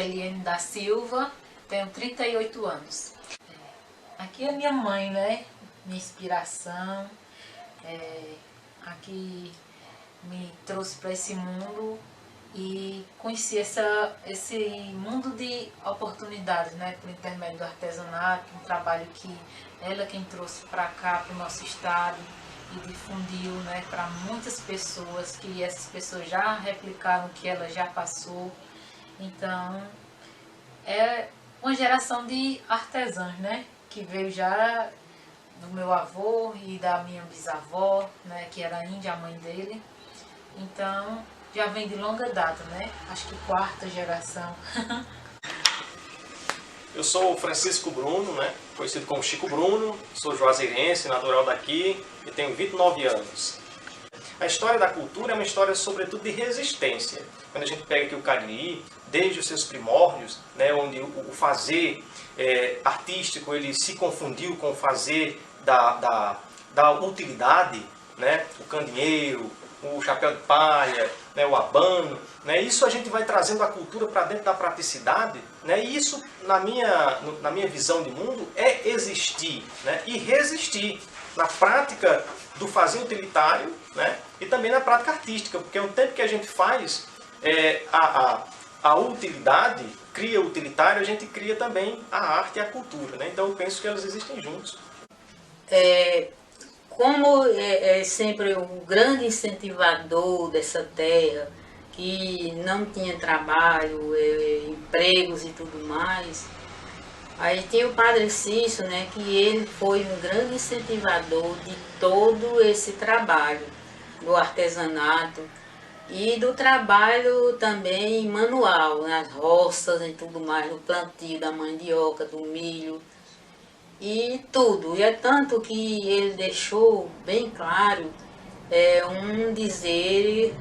Eliane da Silva, tenho 38 anos. Aqui é minha mãe, né? Minha inspiração, aqui me trouxe para esse mundo e conheci esse mundo de oportunidades, né? Por intermédio do artesanato, um trabalho que ela quem trouxe para cá, para o nosso estado, e difundiu, né, para muitas pessoas, que essas pessoas já replicaram o que ela já passou. Então, é uma geração de artesãos, né, que veio já do meu avô e da minha bisavó, né, que era índia, a mãe dele. Então, já vem de longa data, né, acho que quarta geração. Eu sou o Francisco Bruno, né, conhecido como Chico Bruno, sou juazeirense, natural daqui e tenho 29 anos. A história da cultura é uma história, sobretudo, de resistência. Quando a gente pega aqui o Cariri, desde os seus primórdios, né, onde o fazer artístico ele se confundiu com o fazer da utilidade, né, o candeeiro, o chapéu de palha, né, o abano, né, isso a gente vai trazendo a cultura para dentro da praticidade, né, e isso, na minha visão de mundo, é existir, né, e resistir na prática do fazer utilitário, né, e também na prática artística, porque ao tempo que a gente faz a utilidade, cria o utilitário, a gente cria também a arte e a cultura, né, então eu penso que elas existem juntos. Como é sempre o grande incentivador dessa terra, que não tinha trabalho, empregos e tudo mais, aí tem o Padre Cícero, né, que ele foi um grande incentivador de todo esse trabalho, do artesanato e do trabalho também manual, nas roças e tudo mais, no plantio da mandioca, do milho, e tudo. E é tanto que ele deixou bem claro um dizer,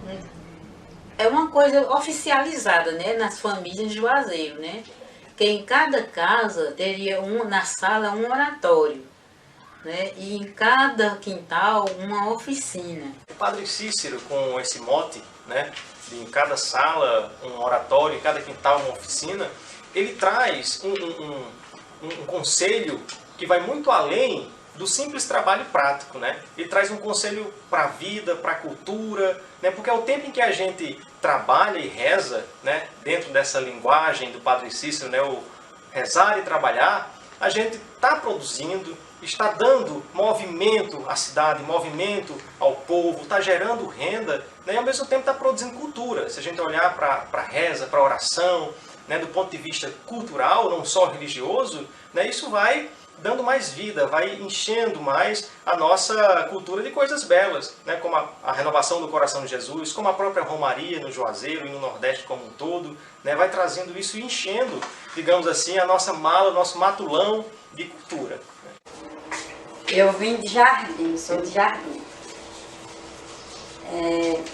é uma coisa oficializada, né, nas famílias de Juazeiro, né, que em cada casa teria na sala um oratório, né, e em cada quintal uma oficina. O Padre Cícero, com esse mote, né, de em cada sala um oratório, em cada quintal uma oficina, ele traz um conselho que vai muito além do simples trabalho prático, né? Ele traz um conselho para a vida, para a cultura, né? Porque ao tempo em que a gente trabalha e reza, né, dentro dessa linguagem do Padre Cícero, né, o rezar e trabalhar, a gente está produzindo, está dando movimento à cidade, movimento ao povo, está gerando renda, né, e ao mesmo tempo está produzindo cultura. Se a gente olhar para a reza, para a oração, né, do ponto de vista cultural, não só religioso, né, isso vai dando mais vida, vai enchendo mais a nossa cultura de coisas belas, né, como a renovação do coração de Jesus, como a própria Romaria no Juazeiro e no Nordeste como um todo, né, vai trazendo isso e enchendo, digamos assim, a nossa mala, o nosso matulão de cultura. Eu vim de Jardim, sou de Jardim.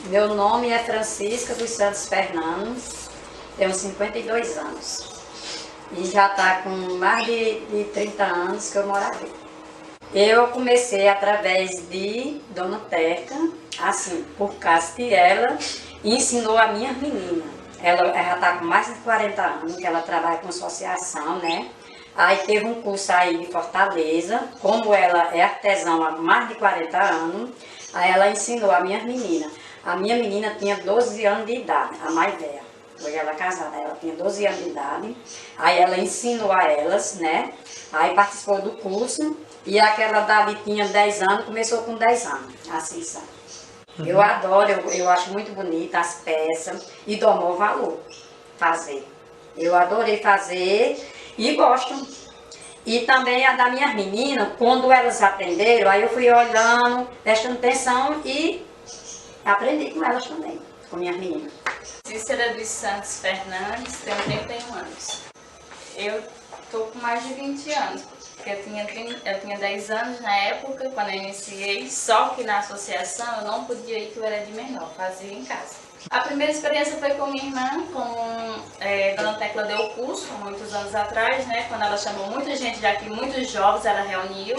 Meu nome é Francisca dos Santos Fernando, tenho 52 anos. E já está com mais de 30 anos que eu moro aqui. Eu comecei através de Dona Teca, assim, por causa que ela ensinou a minha menina. Ela já está com mais de 40 anos, que ela trabalha com associação, né? Aí teve um curso aí em Fortaleza, como ela é artesã há mais de 40 anos, aí ela ensinou a minha menina. A minha menina tinha 12 anos de idade, a mais velha. Hoje ela é casada, ela tinha 12 anos de idade, aí ela ensinou a elas, né? Aí participou do curso, e aquela dali tinha 10 anos, começou com 10 anos, assim, sabe? Eu adoro, eu acho muito bonita as peças, e dou maior valor fazer. Eu adorei fazer e gosto. E também a da minha menina, quando elas aprenderam, aí eu fui olhando, prestando atenção e aprendi com elas também, com minhas meninas. Cícera dos Santos Fernandes, tenho 31 anos. Eu estou com mais de 20 anos, porque eu tinha 10 anos na época, quando eu iniciei, só que na associação eu não podia ir, que eu era de menor, fazia em casa. A primeira experiência foi com minha irmã, Dona Tecla deu o curso, muitos anos atrás, né, quando ela chamou muita gente daqui, muitos jovens, ela reuniu,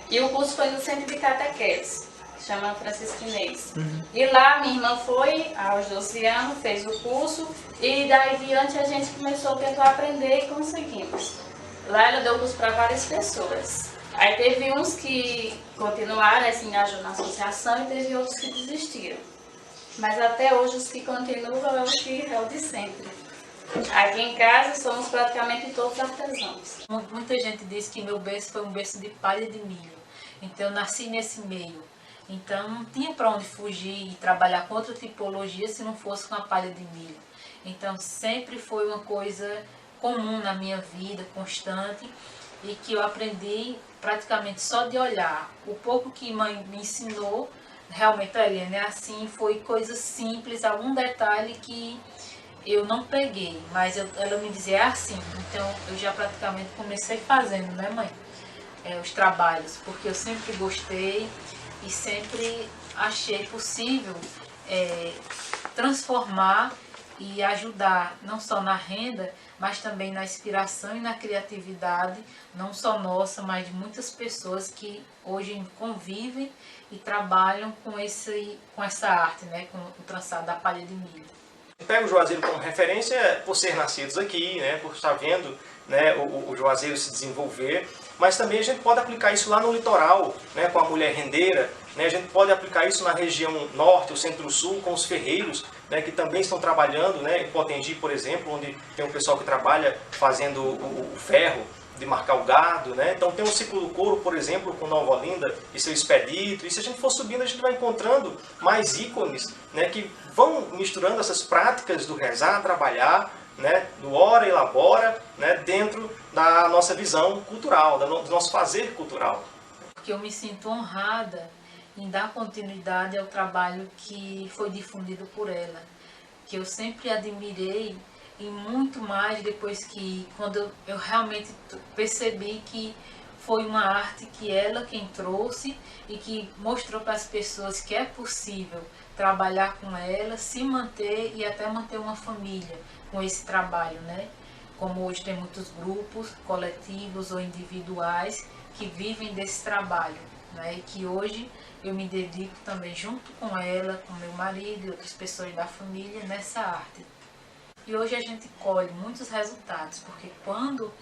e o curso foi no Centro de Catequese. chama Francisco Inês. E lá minha irmã foi, aos 12 anos, fez o curso e daí diante a gente começou a tentar aprender e conseguimos. Lá ela deu curso para várias pessoas. Aí teve uns que continuaram, assim, ajudando na associação e teve outros que desistiram. Mas até hoje os que continuam é o de sempre. Aqui em casa somos praticamente todos artesãos. Muita gente diz que meu berço foi um berço de palha de milho. Então eu nasci nesse meio. Então não tinha para onde fugir e trabalhar com outra tipologia se não fosse com a palha de milho. Então sempre foi uma coisa comum na minha vida, constante, e que eu aprendi praticamente só de olhar. O pouco que mãe me ensinou, realmente, Eliane, assim, foi coisa simples, algum detalhe que eu não peguei, mas ela me dizia, é assim. Então eu já praticamente comecei fazendo, né, mãe? Os trabalhos, porque eu sempre gostei e sempre achei possível transformar e ajudar não só na renda, mas também na inspiração e na criatividade, não só nossa, mas de muitas pessoas que hoje convivem e trabalham com essa arte, né, com o trançado da palha de milho. Pega o Juazeiro como referência por ser nascidos aqui, né, por estar vendo, né, o Juazeiro se desenvolver, mas também a gente pode aplicar isso lá no litoral, né, com a mulher rendeira, né, a gente pode aplicar isso na região norte, o centro-sul, com os ferreiros, né, que também estão trabalhando, né, em Potengi, por exemplo, onde tem um pessoal que trabalha fazendo o ferro de marcar o gado, né? Então tem o ciclo do couro, por exemplo, com Nova Olinda e seu expedito, e se a gente for subindo a gente vai encontrando mais ícones, né, que vão misturando essas práticas do rezar, trabalhar, né, do ora e labora, né, dentro da nossa visão cultural, do nosso fazer cultural. Porque eu me sinto honrada em dar continuidade ao trabalho que foi difundido por ela, que eu sempre admirei e muito mais depois que, quando eu realmente percebi que foi uma arte que ela quem trouxe e que mostrou para as pessoas que é possível trabalhar com ela, se manter e até manter uma família com esse trabalho, né? Como hoje tem muitos grupos, coletivos ou individuais que vivem desse trabalho, né? E que hoje eu me dedico também junto com ela, com meu marido e outras pessoas da família nessa arte. E hoje a gente colhe muitos resultados, porque quando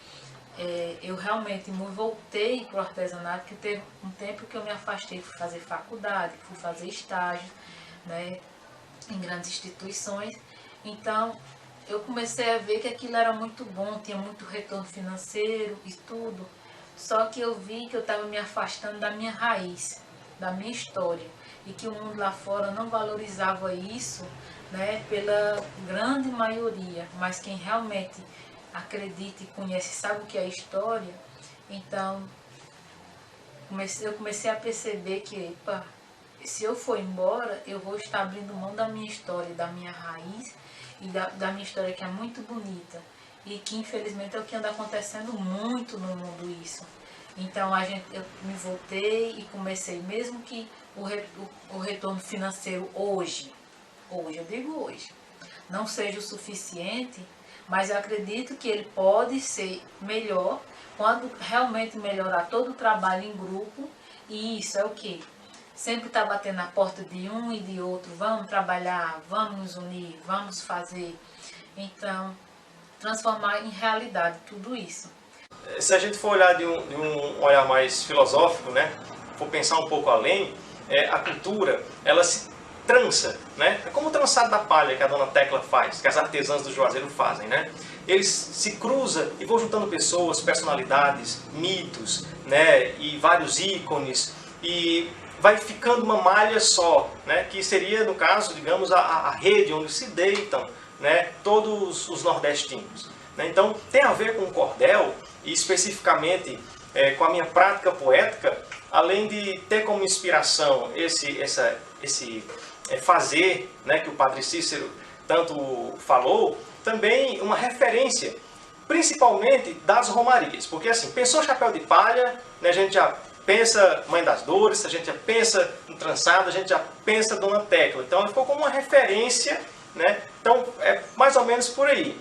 eu realmente me voltei para o artesanato, que teve um tempo que eu me afastei, fui fazer faculdade, fui fazer estágio, né, em grandes instituições, então eu comecei a ver que aquilo era muito bom, tinha muito retorno financeiro e tudo, só que eu vi que eu estava me afastando da minha raiz, da minha história, e que o mundo lá fora não valorizava isso, né, pela grande maioria, mas quem realmente acredita e conhece, sabe o que é história, então eu comecei a perceber que, epa, se eu for embora, eu vou estar abrindo mão da minha história, da minha raiz e da minha história, que é muito bonita e que infelizmente é o que anda acontecendo muito no mundo isso. Então eu me voltei e comecei, mesmo que o retorno financeiro hoje, eu digo hoje, não seja o suficiente, mas eu acredito que ele pode ser melhor quando realmente melhorar todo o trabalho em grupo, e isso é o quê? Sempre está batendo na porta de um e de outro, vamos trabalhar, vamos nos unir, vamos fazer. Então, transformar em realidade tudo isso. Se a gente for olhar de um olhar mais filosófico, né, for pensar um pouco além, a cultura, ela se trança, né? É como o trançado da palha que a dona Tecla faz, que as artesãs do Juazeiro fazem, né? Eles se cruzam e vão juntando pessoas, personalidades, mitos, né? E vários ícones, e vai ficando uma malha só, né? Que seria, no caso, digamos, a rede onde se deitam, né, todos os nordestinos, né? Então, tem a ver com o cordel, e especificamente com a minha prática poética, além de ter como inspiração esse fazer, né, que o Padre Cícero tanto falou, também uma referência, principalmente das romarias. Porque assim, pensou chapéu de palha, né, a gente já pensa Mãe das Dores, a gente já pensa no trançado, a gente já pensa Dona Tecla. Então ela ficou como uma referência, né? Então é mais ou menos por aí.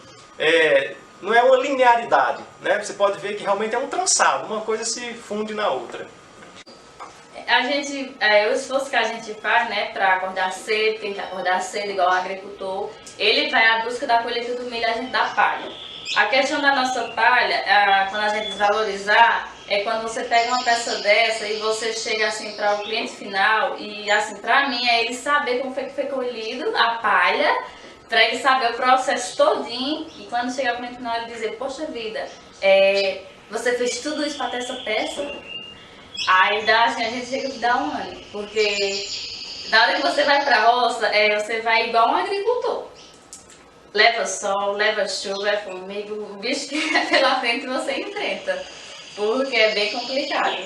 Não é uma linearidade, né? Você pode ver que realmente é um trançado, uma coisa se funde na outra. o esforço que a gente faz, né, para acordar cedo, tem que acordar cedo igual o agricultor, ele vai à busca da colheita do milho, a gente dá palha. A questão da nossa palha, quando a gente desvalorizar, é quando você pega uma peça dessa e você chega assim para o cliente final e assim, para mim é ele saber como foi que foi colhido a palha, para ele saber o processo todinho e quando chegar o cliente final ele dizer, poxa vida, você fez tudo isso para ter essa peça? Aí dá, assim, a gente chega que dá um ano, porque na hora que você vai para a roça, você vai igual um agricultor. Leva sol, leva chuva, é formiga, o bicho que é pela frente você enfrenta, porque é bem complicado.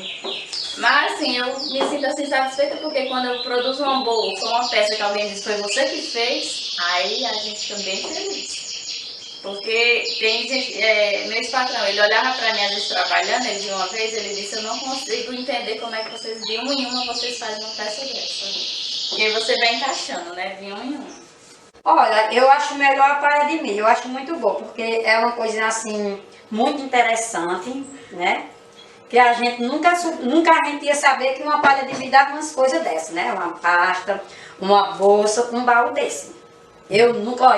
Mas assim, eu me sinto assim satisfeita porque quando eu produzo uma bolsa, uma peça que alguém diz foi você que fez, aí a gente fica bem feliz. Porque tem gente, meu ex-patrão, ele olhava pra mim às vezes trabalhando, ele viu uma vez, ele disse, eu não consigo entender como é que vocês de uma em uma vocês fazem uma peça dessa. E aí você vai encaixando, né, de uma em uma. Olha, eu acho melhor a palha de milho, eu acho muito bom, porque é uma coisa assim, muito interessante, né? Que a gente nunca a gente ia saber que uma palha de milho dava umas coisas dessas, né? Uma pasta, uma bolsa, um baú desse. Eu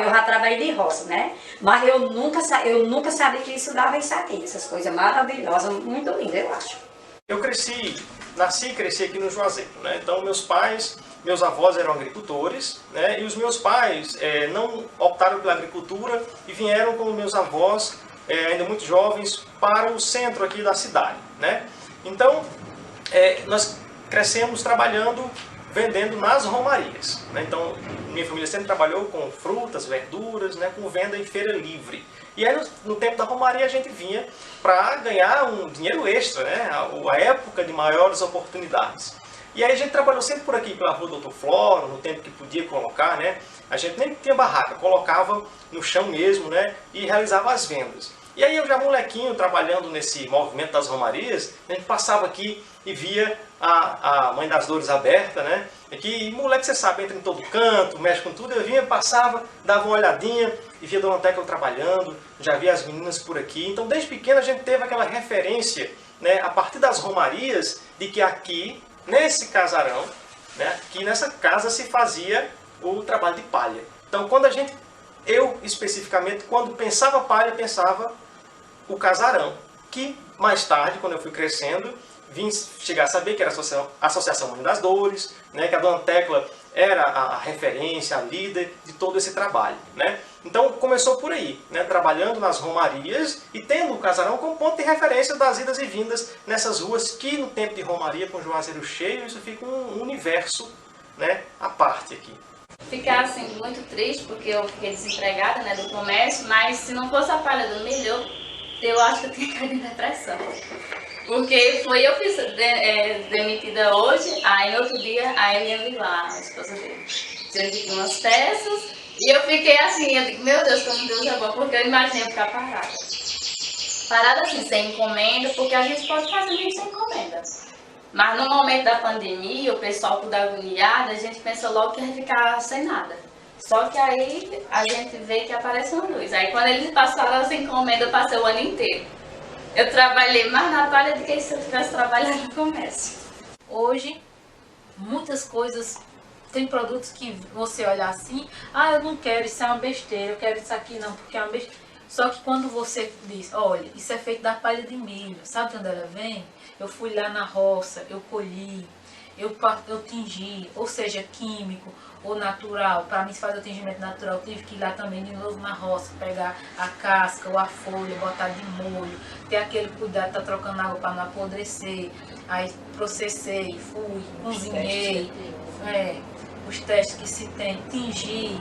já trabalhei de roça, né? Mas eu nunca sabia que isso dava isso aqui, essas coisas maravilhosas, muito lindas, eu acho. Eu nasci e cresci aqui no Juazeiro, né? Então meus avós eram agricultores, né? E os meus pais não optaram pela agricultura e vieram com meus avós, ainda muito jovens, para o centro aqui da cidade, né? Então, nós crescemos trabalhando, vendendo nas romarias, né? Então, minha família sempre trabalhou com frutas, verduras, né? Com venda em feira livre. E aí, no tempo da romaria, a gente vinha para ganhar um dinheiro extra, né? A época de maiores oportunidades. E aí a gente trabalhou sempre por aqui, pela rua Doutor Floro, no tempo que podia colocar, né? A gente nem tinha barraca, colocava no chão mesmo, né? E realizava as vendas. E aí eu já molequinho, trabalhando nesse movimento das romarias, a gente passava aqui e via a Mãe das Dores aberta, né? E que moleque, você sabe, entra em todo canto, mexe com tudo. Eu vinha, passava, dava uma olhadinha e via Dona Tecla trabalhando, já via as meninas por aqui. Então desde pequeno a gente teve aquela referência, né? A partir das romarias, de que aqui, nesse casarão, né, aqui nessa casa se fazia o trabalho de palha. Então, eu especificamente, quando pensava palha, pensava o casarão, que mais tarde, quando eu fui crescendo, vim chegar a saber que era a Associação Mãe das Dores, né, que a Dona Tecla era a referência, a líder de todo esse trabalho, né? Então começou por aí, né, trabalhando nas romarias e tendo o casarão como ponto de referência das idas e vindas nessas ruas que no tempo de romaria, com o Juazeiro cheio, isso fica um universo, né, à parte aqui. Ficar assim muito triste porque eu fiquei desempregada, né, do comércio, mas se não fosse a palha do milho, eu acho que eu tinha caído em depressão. Porque eu fui demitida hoje, aí no outro dia, aí eu vi lá, a esposa dele. Tive umas peças e eu fiquei assim, eu digo, meu Deus, como Deus é bom, porque eu imaginei eu ficar parada. Parada assim, sem encomenda, porque a gente pode fazer mesmo sem encomenda. Mas no momento da pandemia, o pessoal tudo agoniado, a gente pensou logo que ia ficar sem nada. Só que aí a gente vê que aparece uma luz. Aí quando eles passaram as encomendas, eu passei o ano inteiro. Eu trabalhei mais na palha do que se eu tivesse trabalhado no comércio. Hoje, muitas coisas, tem produtos que você olha assim, eu não quero, isso é uma besteira, eu quero isso aqui não, porque é uma besteira. Só que quando você diz, olha, isso é feito da palha de milho, sabe de onde ela vem? Eu fui lá na roça, eu colhi, eu tingi, ou seja, químico ou natural. Para mim, se fazer o tingimento natural, eu tive que ir lá também de novo na roça, pegar a casca ou a folha, botar de molho, ter aquele cuidado de estar trocando água para não apodrecer. Aí processei, fui, cozinhei, os testes que se tem, tingi.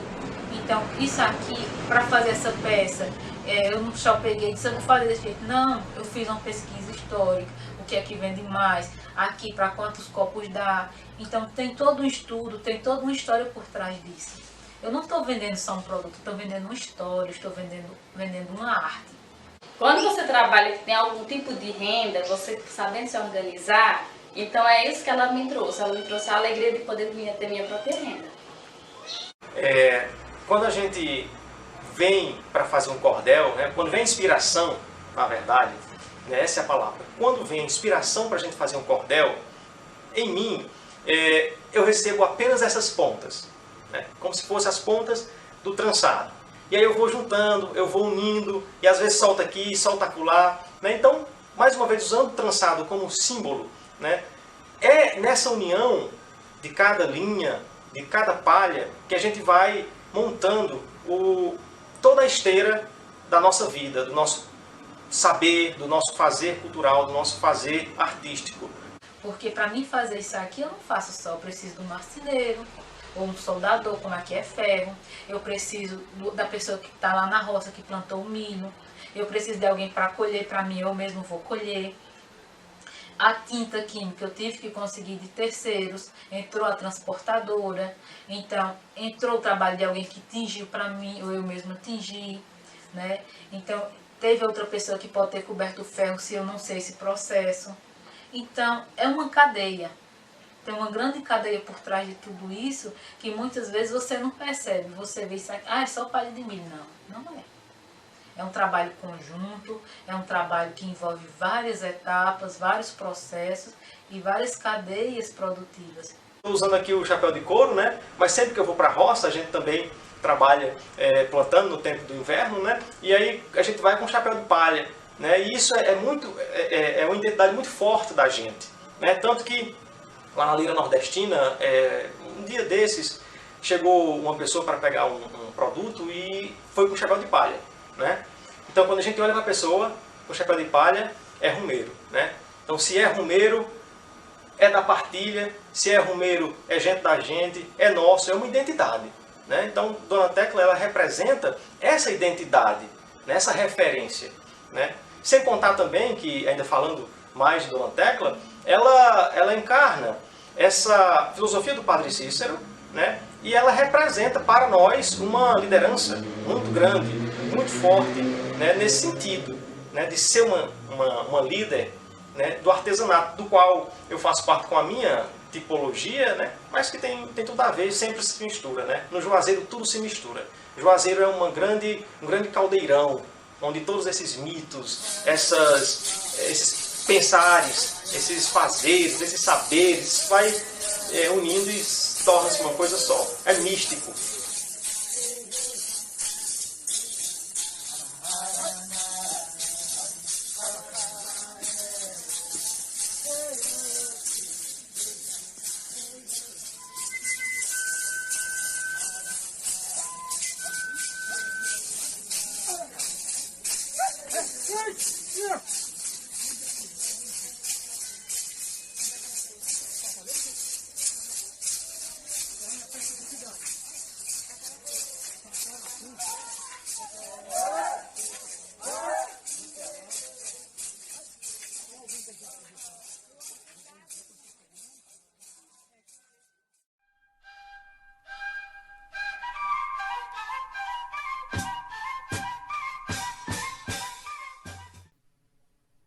Então, isso aqui, para fazer essa peça, eu não só peguei e disse, eu vou fazer desse jeito. Não, eu fiz uma pesquisa histórica, o que é que vende mais, aqui para quantos copos dá. Então tem todo um estudo, tem toda uma história por trás disso. Eu não estou vendendo só um produto, estou vendendo uma história, estou vendendo uma arte. Quando você trabalha que tem algum tipo de renda, você sabendo se organizar, então é isso que ela me trouxe. Ela me trouxe a alegria de poder ter minha própria renda. Quando a gente vem para fazer um cordel, né, quando vem inspiração, na verdade, né, essa é a palavra. Quando vem inspiração para a gente fazer um cordel, em mim, eu recebo apenas essas pontas, né? Como se fossem as pontas do trançado. E aí eu vou juntando, eu vou unindo, e às vezes solta aqui, solta acolá, né? Então, mais uma vez, usando o trançado como símbolo, né? É nessa união de cada linha, de cada palha, que a gente vai montando toda a esteira da nossa vida, do nosso saber, do nosso fazer cultural, do nosso fazer artístico. Porque para mim fazer isso aqui eu não faço só, eu preciso de um marceneiro, ou um soldador, como aqui é ferro, eu preciso da pessoa que está lá na roça, que plantou o milho, eu preciso de alguém para colher para mim, eu mesmo vou colher. A tinta química eu tive que conseguir de terceiros, entrou a transportadora, então entrou o trabalho de alguém que tingiu para mim, ou eu mesma tingi, né? Então teve outra pessoa que pode ter coberto o ferro se eu não sei esse processo. Então é uma cadeia, tem uma grande cadeia por trás de tudo isso, que muitas vezes você não percebe, você vê isso aqui, é só palha de milho. Não é. É um trabalho conjunto, é um trabalho que envolve várias etapas, vários processos e várias cadeias produtivas. Estou usando aqui o chapéu de couro, né? Mas sempre que eu vou para a roça, a gente também trabalha plantando no tempo do inverno, né? E aí a gente vai com chapéu de palha, né? E isso é uma identidade muito forte da gente, né? Tanto que lá na Lira Nordestina, um dia desses, chegou uma pessoa para pegar um produto e foi com chapéu de palha, né? Então, quando a gente olha para a pessoa, o chapéu de palha é rumeiro, né? Então, se é rumeiro, é da partilha, se é rumeiro, é gente da gente, é nosso, é uma identidade, né? Então, Dona Tecla, ela representa essa identidade, né? Essa referência, né? Sem contar também que, ainda falando mais de Dona Tecla, ela encarna essa filosofia do Padre Cícero, né? E ela representa para nós uma liderança muito grande, muito forte, né? Nesse sentido, né? De ser uma líder, né? Do artesanato, do qual eu faço parte com a minha tipologia, né? Mas que tem tudo a ver, sempre se mistura, né? No Juazeiro tudo se mistura. Juazeiro é um grande caldeirão, onde todos esses mitos, esses pensares, esses fazeres, esses saberes, vai unindo e torna-se uma coisa só. É místico.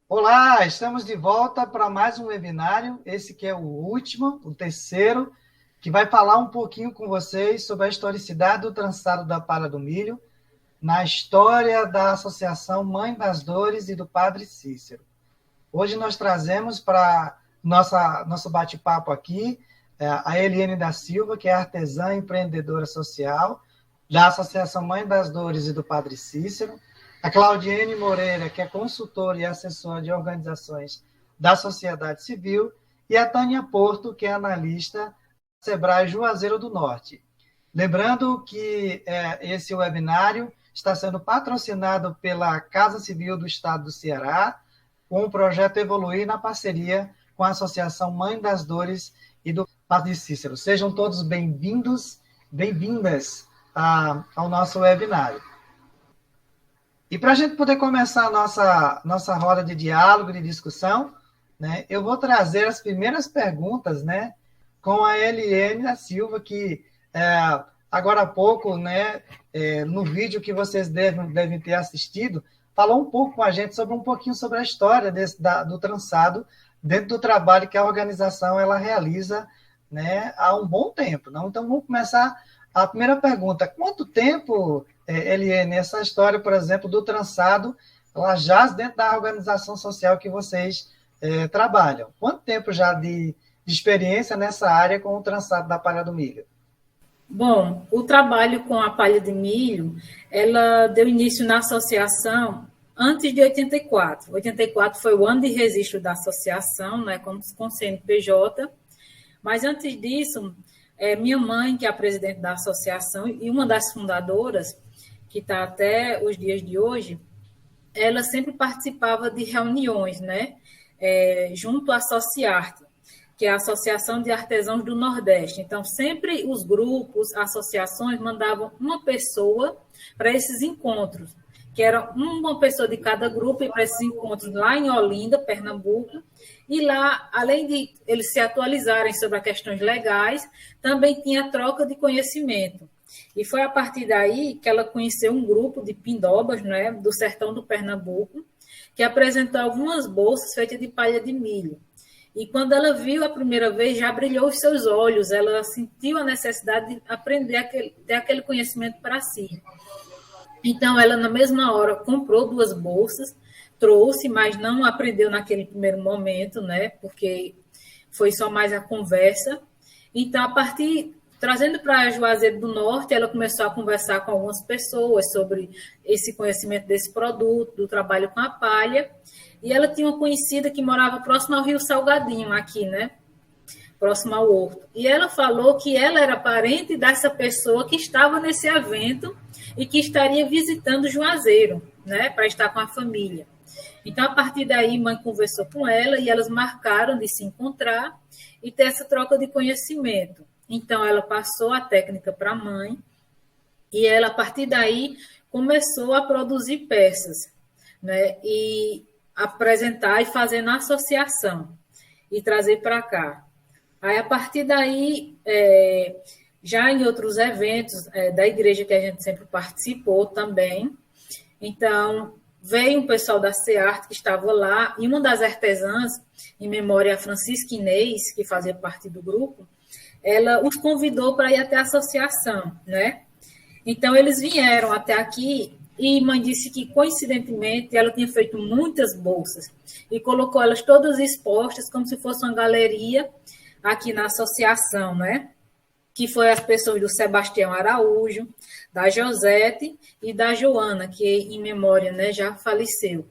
Olá, estamos de volta para mais um webinário, esse que é o último, o terceiro, que vai falar um pouquinho com vocês sobre a historicidade do trançado da palha do milho na história da Associação Mãe das Dores e do Padre Cícero. Hoje nós trazemos para nosso bate-papo aqui a Eliane da Silva, que é artesã e empreendedora social da Associação Mãe das Dores e do Padre Cícero, a Claudiene Moreira, que é consultora e assessora de organizações da sociedade civil, e a Tânia Porto, que é analista do Sebrae Juazeiro do Norte. Lembrando que esse webinário está sendo patrocinado pela Casa Civil do Estado do Ceará, com o projeto Evoluir na parceria com a Associação Mãe das Dores e do Padre Cícero. Sejam todos bem-vindos, bem-vindas ao nosso webinário. E para a gente poder começar a nossa roda de diálogo, de discussão, né, eu vou trazer as primeiras perguntas, né, com a Eliane da Silva, que agora há pouco, né, no vídeo que vocês devem ter assistido, falou um pouco com a gente um pouquinho sobre a história do trançado dentro do trabalho que a organização ela realiza, né, há um bom tempo. Não? Então, vamos começar a primeira pergunta. Quanto tempo, Eliane, essa história, por exemplo, do trançado, ela jaz dentro da organização social que vocês trabalham? Quanto tempo já de de experiência nessa área com o trançado da palha do milho? Bom, o trabalho com a palha de milho, ela deu início na associação antes de 84. 84 foi o ano de registro da associação, né, com CNPJ, mas antes disso, minha mãe, que é a presidente da associação e uma das fundadoras, que está até os dias de hoje, ela sempre participava de reuniões, né, junto à Associarte, que é a Associação de Artesãos do Nordeste. Então, sempre os grupos, associações, mandavam uma pessoa para esses encontros, que era uma pessoa de cada grupo, e para esses encontros lá em Olinda, Pernambuco, e lá, além de eles se atualizarem sobre as questões legais, também tinha troca de conhecimento. E foi a partir daí que ela conheceu um grupo de pindobas, né, do sertão do Pernambuco, que apresentou algumas bolsas feitas de palha de milho. E quando ela viu a primeira vez, já brilhou os seus olhos, ela sentiu a necessidade de aprender, ter aquele conhecimento para si. Então, ela, na mesma hora, comprou 2 bolsas, trouxe, mas não aprendeu naquele primeiro momento, né? Porque foi só mais a conversa. Então, trazendo para Juazeiro do Norte, ela começou a conversar com algumas pessoas sobre esse conhecimento desse produto, do trabalho com a palha. E ela tinha uma conhecida que morava próximo ao Rio Salgadinho, aqui, né? Próximo ao Horto. E ela falou que ela era parente dessa pessoa que estava nesse evento e que estaria visitando Juazeiro, né? Para estar com a família. Então, a partir daí, mãe conversou com ela e elas marcaram de se encontrar e ter essa troca de conhecimento. Então, ela passou a técnica para a mãe e ela, a partir daí, começou a produzir peças, né? E apresentar e fazer na associação e trazer para cá. Aí, a partir daí, já em outros eventos da igreja que a gente sempre participou também, então, veio um pessoal da CEARTE que estava lá, e uma das artesãs, em memória a Francisca Inês, que fazia parte do grupo, ela os convidou para ir até a associação, né? Então, eles vieram até aqui. E mãe disse que, coincidentemente, ela tinha feito muitas bolsas e colocou elas todas expostas como se fosse uma galeria aqui na associação, né? Que foi as pessoas do Sebastião Araújo, da Josete e da Joana, que, em memória, né, já faleceu.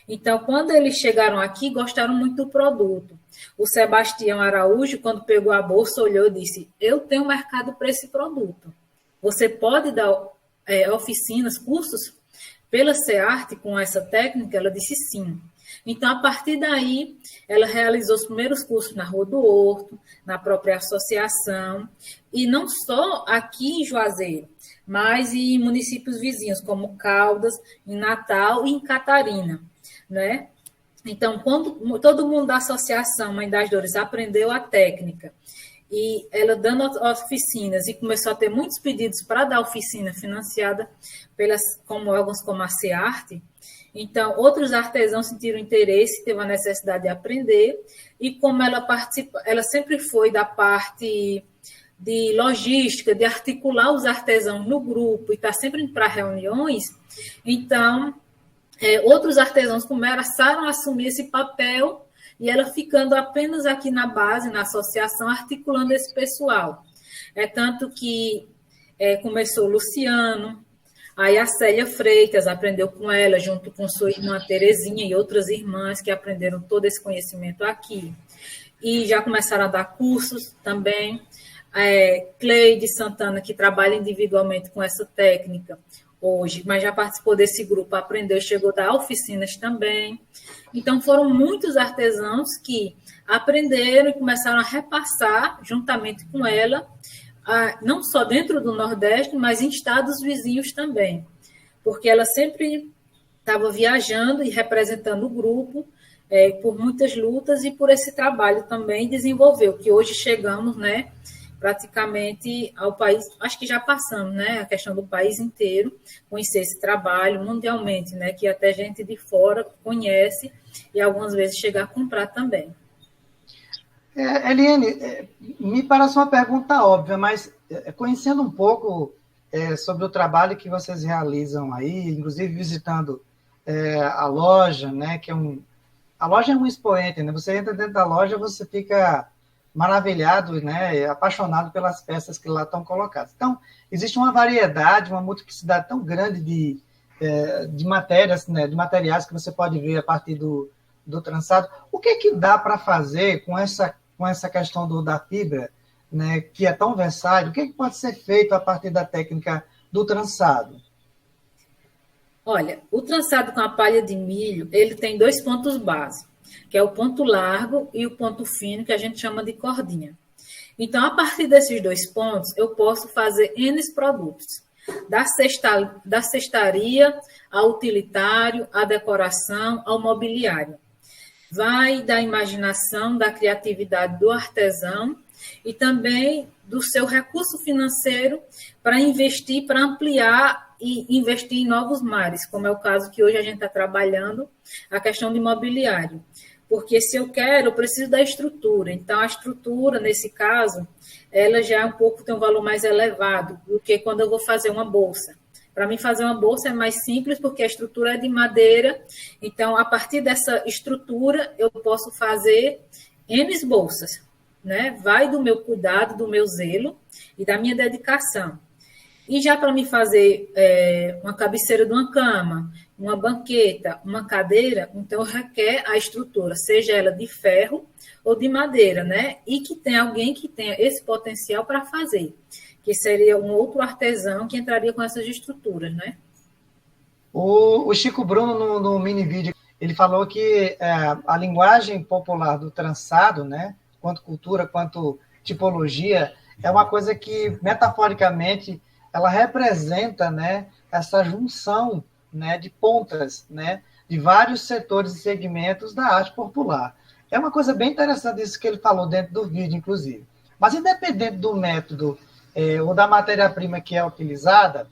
Então, quando eles chegaram aqui, gostaram muito do produto. O Sebastião Araújo, quando pegou a bolsa, olhou e disse: eu tenho mercado para esse produto. Você pode dar oficinas, cursos pela CEARTE com essa técnica? Ela disse sim. Então, a partir daí, ela realizou os primeiros cursos na Rua do Horto, na própria associação, e não só aqui em Juazeiro, mas em municípios vizinhos, como Caldas, em Natal e em Catarina, né? Então, quando todo mundo da associação Mãe das Dores aprendeu a técnica, e ela dando oficinas e começou a ter muitos pedidos para dar oficina financiada como órgãos como a CEARTE, então outros artesãos sentiram interesse, teve a necessidade de aprender, e como ela sempre foi da parte de logística, de articular os artesãos no grupo e está sempre indo para reuniões, então outros artesãos começaram a assumir esse papel, e ela ficando apenas aqui na base, na associação, articulando esse pessoal. Tanto que começou o Luciano, aí a Célia Freitas aprendeu com ela, junto com sua irmã Terezinha e outras irmãs que aprenderam todo esse conhecimento aqui. E já começaram a dar cursos também. Cleide Santana, que trabalha individualmente com essa técnica hoje, mas já participou desse grupo, aprendeu, chegou a dar oficinas também. Então, foram muitos artesãos que aprenderam e começaram a repassar, juntamente com ela, não só dentro do Nordeste, mas em estados vizinhos também, porque ela sempre estava viajando e representando o grupo por muitas lutas e por esse trabalho também desenvolveu, que hoje chegamos, né, praticamente ao país, acho que já passamos, né, a questão do país inteiro, conhecer esse trabalho mundialmente, né, que até gente de fora conhece e algumas vezes chega a comprar também. Eliane, me parece uma pergunta óbvia, mas conhecendo um pouco sobre o trabalho que vocês realizam aí, inclusive visitando a loja, né, que a loja é um expoente, né, você entra dentro da loja, você fica maravilhado, né, apaixonado pelas peças que lá estão colocadas. Então, existe uma variedade, uma multiplicidade tão grande de matérias, né, de materiais que você pode ver a partir do trançado. O que dá para fazer com essa questão da fibra, né, que é tão versátil? O que pode ser feito a partir da técnica do trançado? Olha, o trançado com a palha de milho, ele tem 2 pontos básicos, que é o ponto largo e o ponto fino, que a gente chama de cordinha. Então, a partir desses 2 pontos, eu posso fazer N produtos, da cestaria ao utilitário, à decoração, ao mobiliário. Vai da imaginação, da criatividade do artesão e também do seu recurso financeiro para investir, para ampliar e investir em novos mares, como é o caso que hoje a gente está trabalhando, a questão do imobiliário. Porque se eu quero, eu preciso da estrutura. Então, a estrutura, nesse caso, ela já tem um valor mais elevado do que quando eu vou fazer uma bolsa. Para mim, fazer uma bolsa é mais simples, porque a estrutura é de madeira. Então, a partir dessa estrutura, eu posso fazer N bolsas, né? Vai do meu cuidado, do meu zelo e da minha dedicação. E já para me fazer uma cabeceira de uma cama, uma banqueta, uma cadeira, então requer a estrutura, seja ela de ferro ou de madeira, né? E que tem alguém que tenha esse potencial para fazer, que seria um outro artesão que entraria com essas estruturas, né? O Chico Bruno, no mini vídeo, ele falou que a linguagem popular do trançado, né, quanto cultura, quanto tipologia, é uma coisa que, metaforicamente, ela representa, né, essa junção, né, de pontas, né, de vários setores e segmentos da arte popular. É uma coisa bem interessante isso que ele falou dentro do vídeo, inclusive. Mas, independente do método ou da matéria-prima que é utilizada,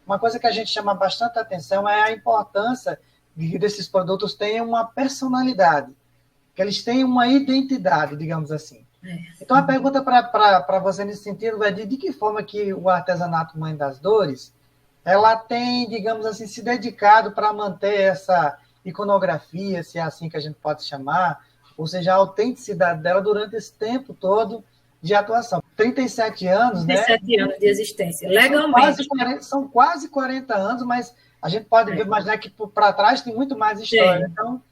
uma coisa que a gente chama bastante atenção é a importância de que esses produtos tenham uma personalidade, que eles tenham uma identidade, digamos assim. Então, a pergunta para você nesse sentido é de que forma que o artesanato Mãe das Dores, ela tem, digamos assim, se dedicado para manter essa iconografia, se é assim que a gente pode chamar, ou seja, a autenticidade dela durante esse tempo todo de atuação. 37 anos, 37 anos de existência, legalmente. São quase 40 anos, mas a gente pode imaginar que para trás tem muito mais história. Então,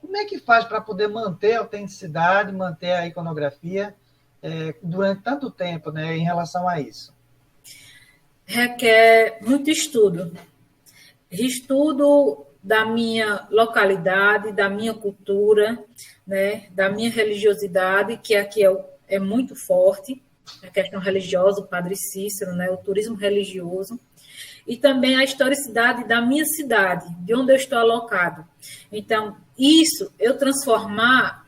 como é que faz para poder manter a autenticidade, manter a iconografia durante tanto tempo, né, em relação a isso? Requer muito estudo. Estudo da minha localidade, da minha cultura, né, da minha religiosidade, que aqui é muito forte, a questão religiosa, o Padre Cícero, né, o turismo religioso, e também a historicidade da minha cidade, de onde eu estou alocado. Então, eu transformar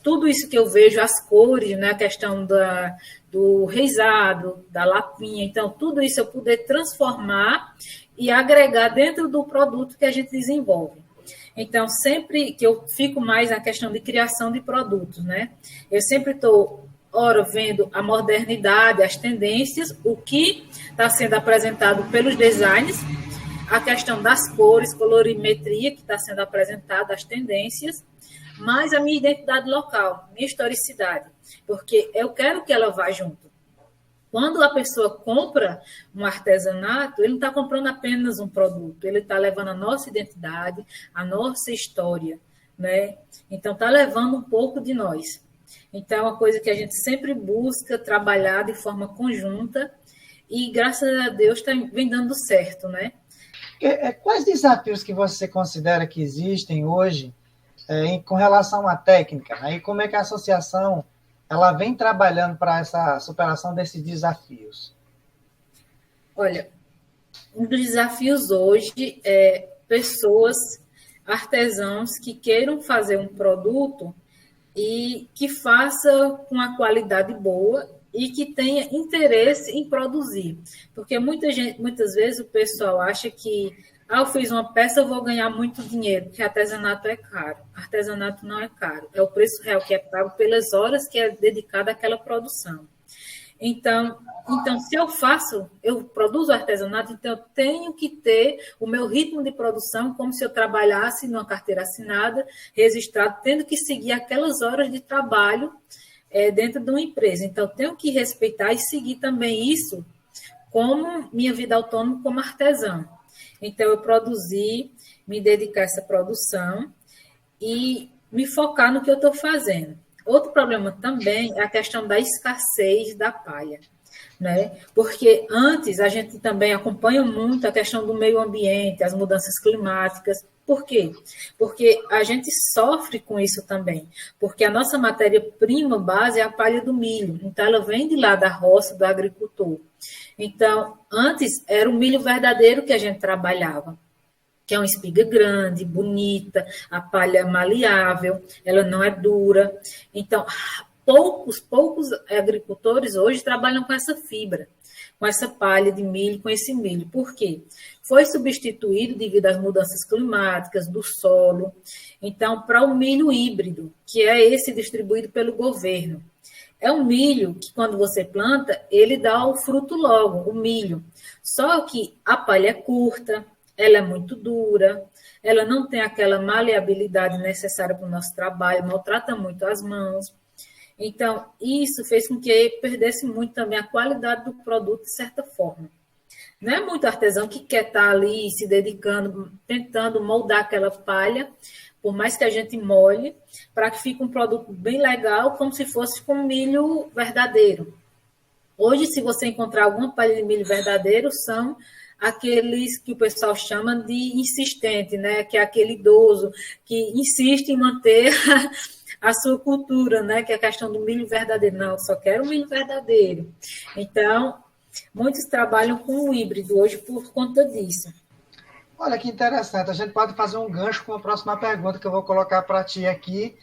tudo isso que eu vejo, as cores, né, a questão do reisado, da lapinha, então, tudo isso eu poder transformar e agregar dentro do produto que a gente desenvolve. Então, sempre que eu fico mais na questão de criação de produtos, né, eu sempre estou vendo a modernidade, as tendências, o que está sendo apresentado pelos designers, a questão das cores, colorimetria que está sendo apresentada, as tendências, mas a minha identidade local, minha historicidade, porque eu quero que ela vá junto. Quando a pessoa compra um artesanato, ele não está comprando apenas um produto, ele está levando a nossa identidade, a nossa história, né? Então, está levando um pouco de nós. Então, é uma coisa que a gente sempre busca trabalhar de forma conjunta e, graças a Deus, vem dando certo, né? Quais desafios que você considera que existem hoje com relação à técnica, né? E como é que a associação ela vem trabalhando para essa superação desses desafios? Olha, um dos desafios hoje é pessoas, artesãos que queiram fazer um produto e que faça com a qualidade boa e que tenha interesse em produzir. Porque muitas vezes o pessoal acha que eu fiz uma peça, eu vou ganhar muito dinheiro, porque artesanato é caro. Artesanato não é caro, é o preço real que é pago pelas horas que é dedicada àquela produção. Então, se eu produzo artesanato, então eu tenho que ter o meu ritmo de produção como se eu trabalhasse numa carteira assinada, registrado, tendo que seguir aquelas horas de trabalho dentro de uma empresa. Então, eu tenho que respeitar e seguir também isso como minha vida autônoma como artesã. Então, eu produzir, me dedicar a essa produção e me focar no que eu estou fazendo. Outro problema também é a questão da escassez da palha, né? Porque antes a gente também acompanha muito a questão do meio ambiente, as mudanças climáticas. Por quê? Porque a gente sofre com isso também, porque a nossa matéria-prima base é a palha do milho, então ela vem de lá da roça, do agricultor. Então, antes era o milho verdadeiro que a gente trabalhava, que é uma espiga grande, bonita, a palha maleável, ela não é dura. Então, poucos agricultores hoje trabalham com essa fibra, com essa palha de milho, com esse milho. Por quê? Foi substituído devido às mudanças climáticas, do solo. Então, para o milho híbrido, que é esse distribuído pelo governo. É um milho que, quando você planta, ele dá o fruto logo, o milho. Só que a palha é curta, ela é muito dura, ela não tem aquela maleabilidade necessária para o nosso trabalho, maltrata muito as mãos. Então, isso fez com que perdesse muito também a qualidade do produto, de certa forma. Não é muito artesão que quer estar ali se dedicando, tentando moldar aquela palha, por mais que a gente molhe, para que fique um produto bem legal, como se fosse com milho verdadeiro. Hoje, se você encontrar alguma palha de milho verdadeiro, são aqueles que o pessoal chama de insistente, né? Que é aquele idoso que insiste em manter a sua cultura, né? Que é a questão do milho verdadeiro. Não, eu só quero o milho verdadeiro. Então, muitos trabalham com o híbrido hoje por conta disso. Olha que interessante, a gente pode fazer um gancho com a próxima pergunta que eu vou colocar para ti aqui.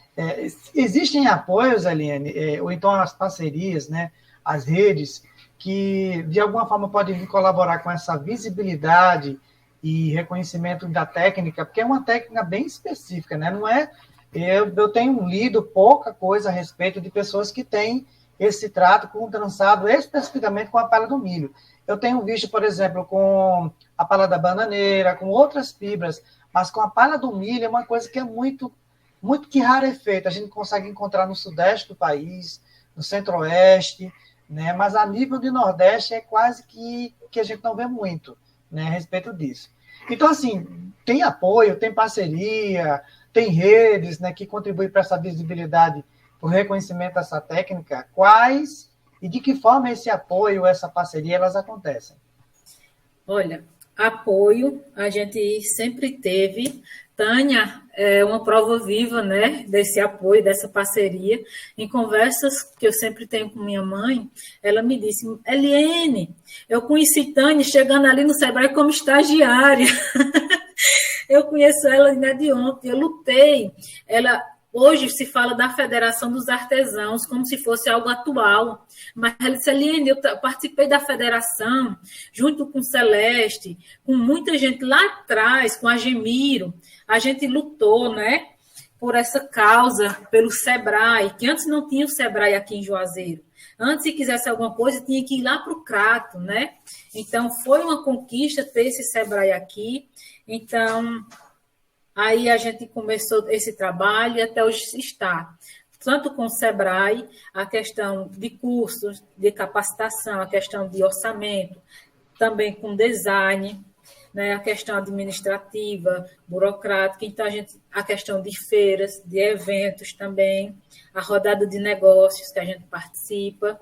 Existem apoios, Eliane, ou então as parcerias, né, as redes, que de alguma forma podem vir colaborar com essa visibilidade e reconhecimento da técnica, porque é uma técnica bem específica, né? Não é, eu tenho lido pouca coisa a respeito de pessoas que têm esse trato com o trançado, especificamente com a palha do milho. Eu tenho visto, por exemplo, com a palha da bananeira, com outras fibras, mas com a palha do milho é uma coisa que é muito, muito que rarefeita. A gente consegue encontrar no sudeste do país, no centro-oeste, né? Mas a nível de nordeste é quase que a gente não vê muito, né, a respeito disso. Então, assim, tem apoio, tem parceria, tem redes, né, que contribuem para essa visibilidade, para o reconhecimento dessa técnica. Quais e de que forma esse apoio, essa parceria, elas acontecem? Olha, apoio a gente sempre teve. Tânia é uma prova viva, né, desse apoio, dessa parceria. Em conversas que eu sempre tenho com minha mãe, ela me disse: Eliane, eu conheci Tânia chegando ali no Sebrae como estagiária. Eu conheço ela, né, de ontem, eu lutei. Hoje se fala da Federação dos Artesãos como se fosse algo atual. Mas ela disse: Eliane, eu participei da federação, junto com Celeste, com muita gente lá atrás, com a Gemiro. A gente lutou, né, por essa causa, pelo Sebrae, que antes não tinha o Sebrae aqui em Juazeiro. Antes, se quisesse alguma coisa, tinha que ir lá para o Crato, né? Então, foi uma conquista ter esse Sebrae aqui. Então, aí a gente começou esse trabalho e até hoje está. Tanto com o Sebrae, a questão de cursos, de capacitação, a questão de orçamento, também com design, né, a questão administrativa, burocrática, então a questão de feiras, de eventos também, a rodada de negócios que a gente participa.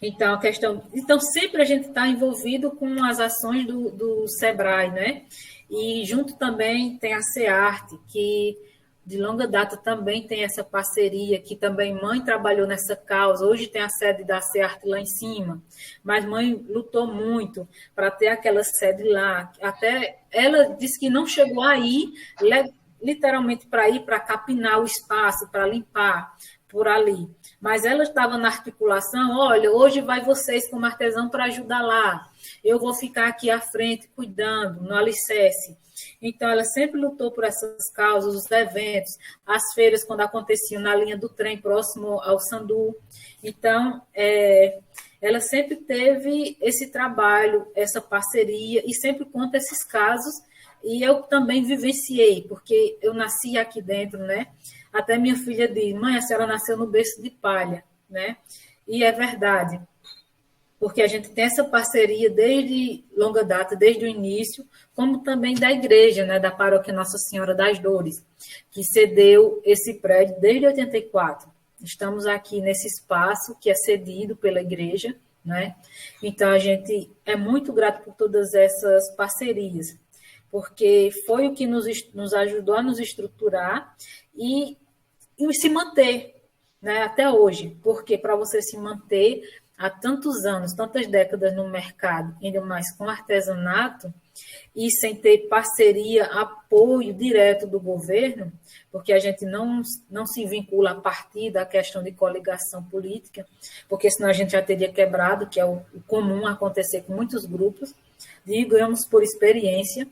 Então sempre a gente está envolvido com as ações do Sebrae, né? E junto também tem a SEARTE, que de longa data também tem essa parceria, que também mãe trabalhou nessa causa. Hoje tem a sede da SEARTE lá em cima, mas mãe lutou muito para ter aquela sede lá. Até ela disse que não chegou aí, literalmente para ir para capinar o espaço, para limpar por ali. Mas ela estava na articulação: olha, hoje vai vocês como artesão para ajudar lá. Eu vou ficar aqui à frente cuidando, no alicerce. Então, ela sempre lutou por essas causas, os eventos, as feiras, quando aconteciam na linha do trem, próximo ao Sandu. Então, ela sempre teve esse trabalho, essa parceria, e sempre conta esses casos E eu também vivenciei, porque eu nasci aqui dentro, né? Até minha filha diz, mãe, a senhora nasceu no berço de palha, né? E é verdade, porque a gente tem essa parceria desde longa data, desde o início, como também da igreja, né, da Paróquia Nossa Senhora das Dores, que cedeu esse prédio desde 84. Estamos aqui nesse espaço que é cedido pela igreja, né? Então a gente é muito grato por todas essas parcerias, porque foi o que nos ajudou a nos estruturar e se manter, né, até hoje, porque para você se manter há tantos anos, tantas décadas no mercado, ainda mais com artesanato, e sem ter parceria, apoio direto do governo, porque a gente não se vincula a partir da questão de coligação política, porque senão a gente já teria quebrado, que é o comum acontecer com muitos grupos, digamos por experiência,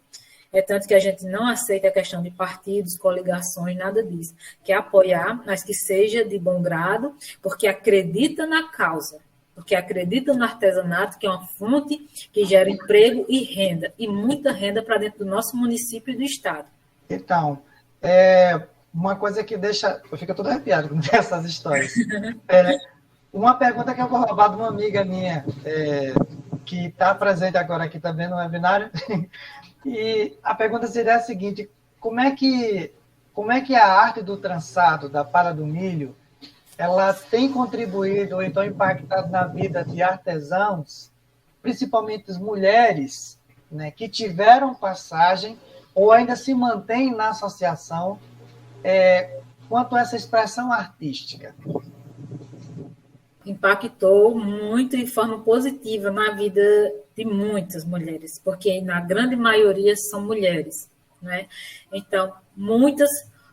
é tanto que a gente não aceita a questão de partidos, coligações, nada disso. Quer apoiar, mas que seja de bom grado, porque acredita na causa, porque acredita no artesanato, que é uma fonte que gera emprego e renda, e muita renda para dentro do nosso município e do estado. Então, uma coisa que deixa... Eu fico todo arrepiado com essas histórias. Uma pergunta que eu vou roubar de uma amiga minha, que está presente agora aqui também no webinário, e a pergunta seria a seguinte: como é que a arte do trançado, da palha do milho, ela tem contribuído ou então impactado na vida de artesãos, principalmente as mulheres, né, que tiveram passagem ou ainda se mantêm na associação, quanto a essa expressão artística? Impactou muito de forma positiva na vida de muitas mulheres, porque na grande maioria são mulheres, né? Então, muitas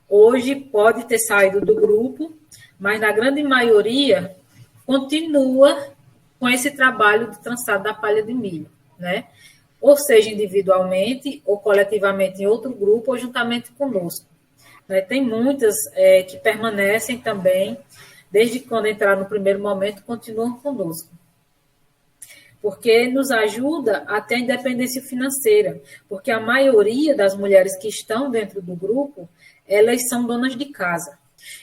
hoje podem ter saído do grupo, mas na grande maioria continua com esse trabalho de trançado da palha de milho, né? Ou seja, individualmente, ou coletivamente em outro grupo, ou juntamente conosco, né? Tem muitas que permanecem também, desde quando entraram no primeiro momento, continuam conosco. Porque nos ajuda até a independência financeira, porque a maioria das mulheres que estão dentro do grupo, elas são donas de casa.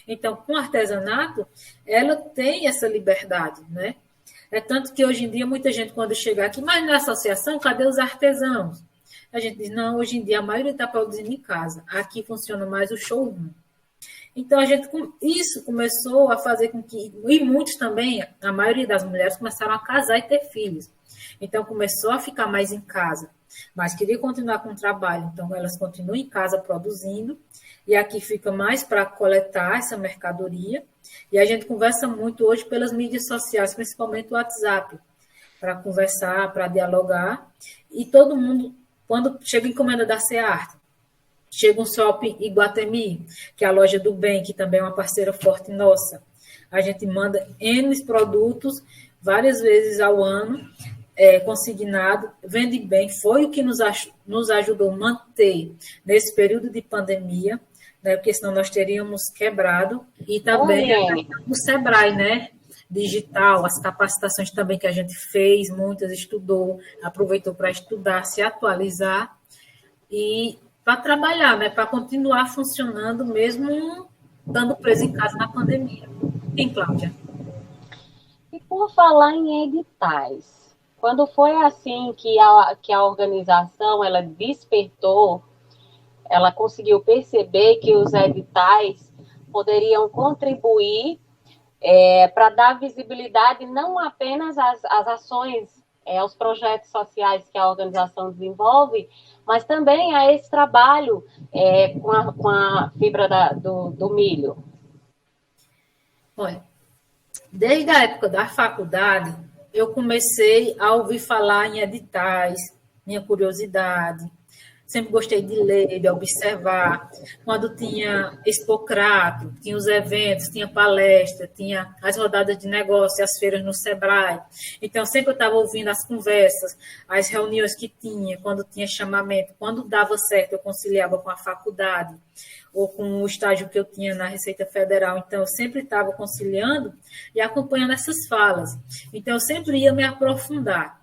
Então, com o artesanato, ela tem essa liberdade, né? É tanto que hoje em dia muita gente, quando chega aqui, mas na associação, cadê os artesãos? A gente diz, não, hoje em dia a maioria está produzindo em casa. Aqui funciona mais o showroom. Então, isso começou a fazer com que, e muitos também, a maioria das mulheres começaram a casar e ter filhos. Então, começou a ficar mais em casa, mas queria continuar com o trabalho. Então, elas continuam em casa produzindo, e aqui fica mais para coletar essa mercadoria. E a gente conversa muito hoje pelas mídias sociais, principalmente o WhatsApp, para conversar, para dialogar. E todo mundo, quando chega encomenda da Cearte, chega um shopping Iguatemi, que é a loja do bem, que também é uma parceira forte nossa. A gente manda N produtos várias vezes ao ano, consignado, vende bem. Foi o que nos ajudou a manter nesse período de pandemia, né, porque senão nós teríamos quebrado. E também o Sebrae, né, digital, as capacitações também que a gente fez, muitas estudou, aproveitou para estudar, se atualizar e para trabalhar, né, para continuar funcionando mesmo estando preso em casa na pandemia. Sim, Cláudia? E por falar em editais, quando foi assim que a organização ela despertou, ela conseguiu perceber que os editais poderiam contribuir para dar visibilidade não apenas às ações, aos projetos sociais que a organização desenvolve, mas também a esse trabalho com a fibra do milho? Olha, desde a época da faculdade, eu comecei a ouvir falar em editais, minha curiosidade. Sempre gostei de ler, de observar. Quando tinha Expocrato, tinha os eventos, tinha palestra, tinha as rodadas de negócio, as feiras no Sebrae. Então, sempre eu estava ouvindo as conversas, as reuniões que tinha, quando tinha chamamento. Quando dava certo, eu conciliava com a faculdade ou com o estágio que eu tinha na Receita Federal. Então, eu sempre estava conciliando e acompanhando essas falas. Então, eu sempre ia me aprofundar.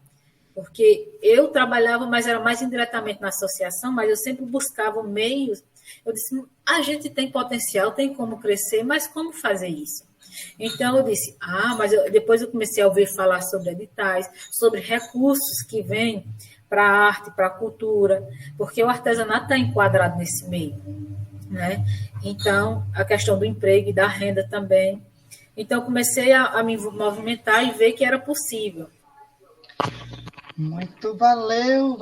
Porque eu trabalhava, mas era mais indiretamente na associação, mas eu sempre buscava meios. Eu disse, a gente tem potencial, tem como crescer, mas como fazer isso? Então, eu disse, depois eu comecei a ouvir falar sobre editais, sobre recursos que vêm para a arte, para a cultura, porque o artesanato está enquadrado nesse meio, né? Então, a questão do emprego e da renda também. Então, eu comecei a me movimentar e ver que era possível. Muito valeu.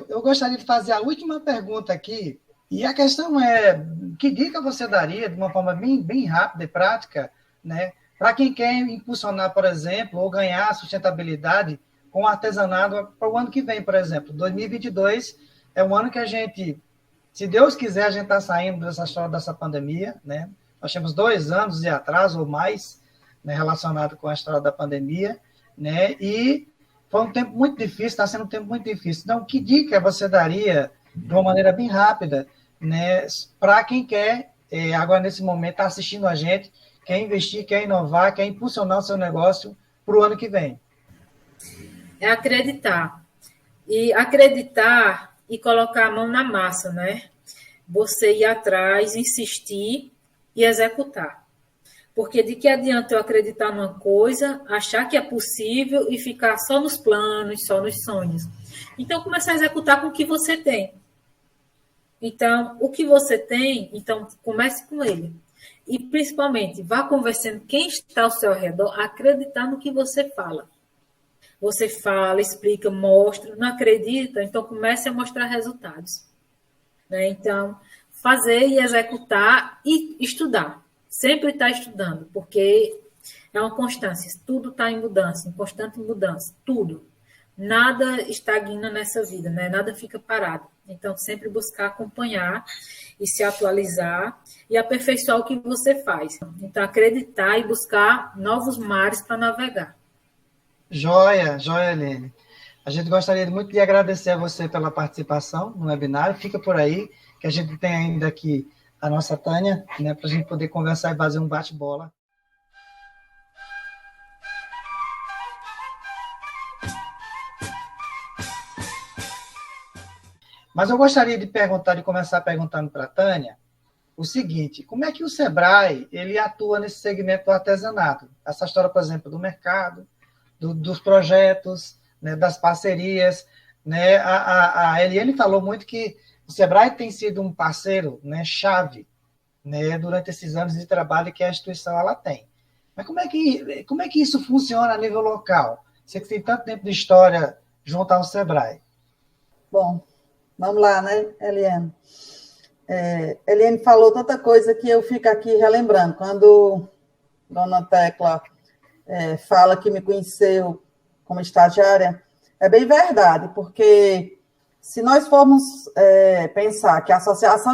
Eu gostaria de fazer a última pergunta aqui, e a questão é, que dica você daria, de uma forma bem rápida e prática, né, para quem quer impulsionar, por exemplo, ou ganhar sustentabilidade com o artesanato para o ano que vem, por exemplo. 2022 é um ano que a gente, se Deus quiser, a gente está saindo dessa história dessa pandemia, né? Nós temos 2 anos de atraso ou mais, né, relacionado com a história da pandemia, né? E foi um tempo muito difícil, está sendo um tempo muito difícil. Então, que dica você daria, de uma maneira bem rápida, né, para quem quer, agora nesse momento, está assistindo a gente, quer investir, quer inovar, quer impulsionar o seu negócio para o ano que vem? É acreditar. E acreditar e colocar a mão na massa, né? Você ir atrás, insistir e executar. Porque de que adianta eu acreditar numa coisa, achar que é possível e ficar só nos planos, só nos sonhos. Então, começar a executar com o que você tem. Então, o que você tem, então comece com ele. E, principalmente, vá conversando quem está ao seu redor, a acreditar no que você fala. Você fala, explica, mostra, não acredita, então comece a mostrar resultados. Né? Então, fazer e executar e estudar. Sempre estar estudando, porque é uma constância. Tudo está em mudança, em constante mudança, tudo. Nada estagna nessa vida, né? Nada fica parado. Então, sempre buscar acompanhar e se atualizar e aperfeiçoar o que você faz. Então, acreditar e buscar novos mares para navegar. Joia, Helene. A gente gostaria muito de agradecer a você pela participação no webinário. Fica por aí, que a gente tem ainda aqui a nossa Tânia, né, para a gente poder conversar e fazer um bate-bola. Mas eu gostaria de começar perguntando para a Tânia o seguinte: como é que o Sebrae ele atua nesse segmento do artesanato? Essa história, por exemplo, do mercado, dos projetos, né, das parcerias. Né? A Eliane falou muito que o Sebrae tem sido um parceiro, né, chave, né, durante esses anos de trabalho que a instituição ela tem. Mas como é que isso funciona a nível local? Você que tem tanto tempo de história junto ao Sebrae. Bom, vamos lá, né, Eliane? Eliane falou tanta coisa que eu fico aqui relembrando. Quando Dona Tecla fala que me conheceu como estagiária, é bem verdade, porque se nós formos pensar que a associação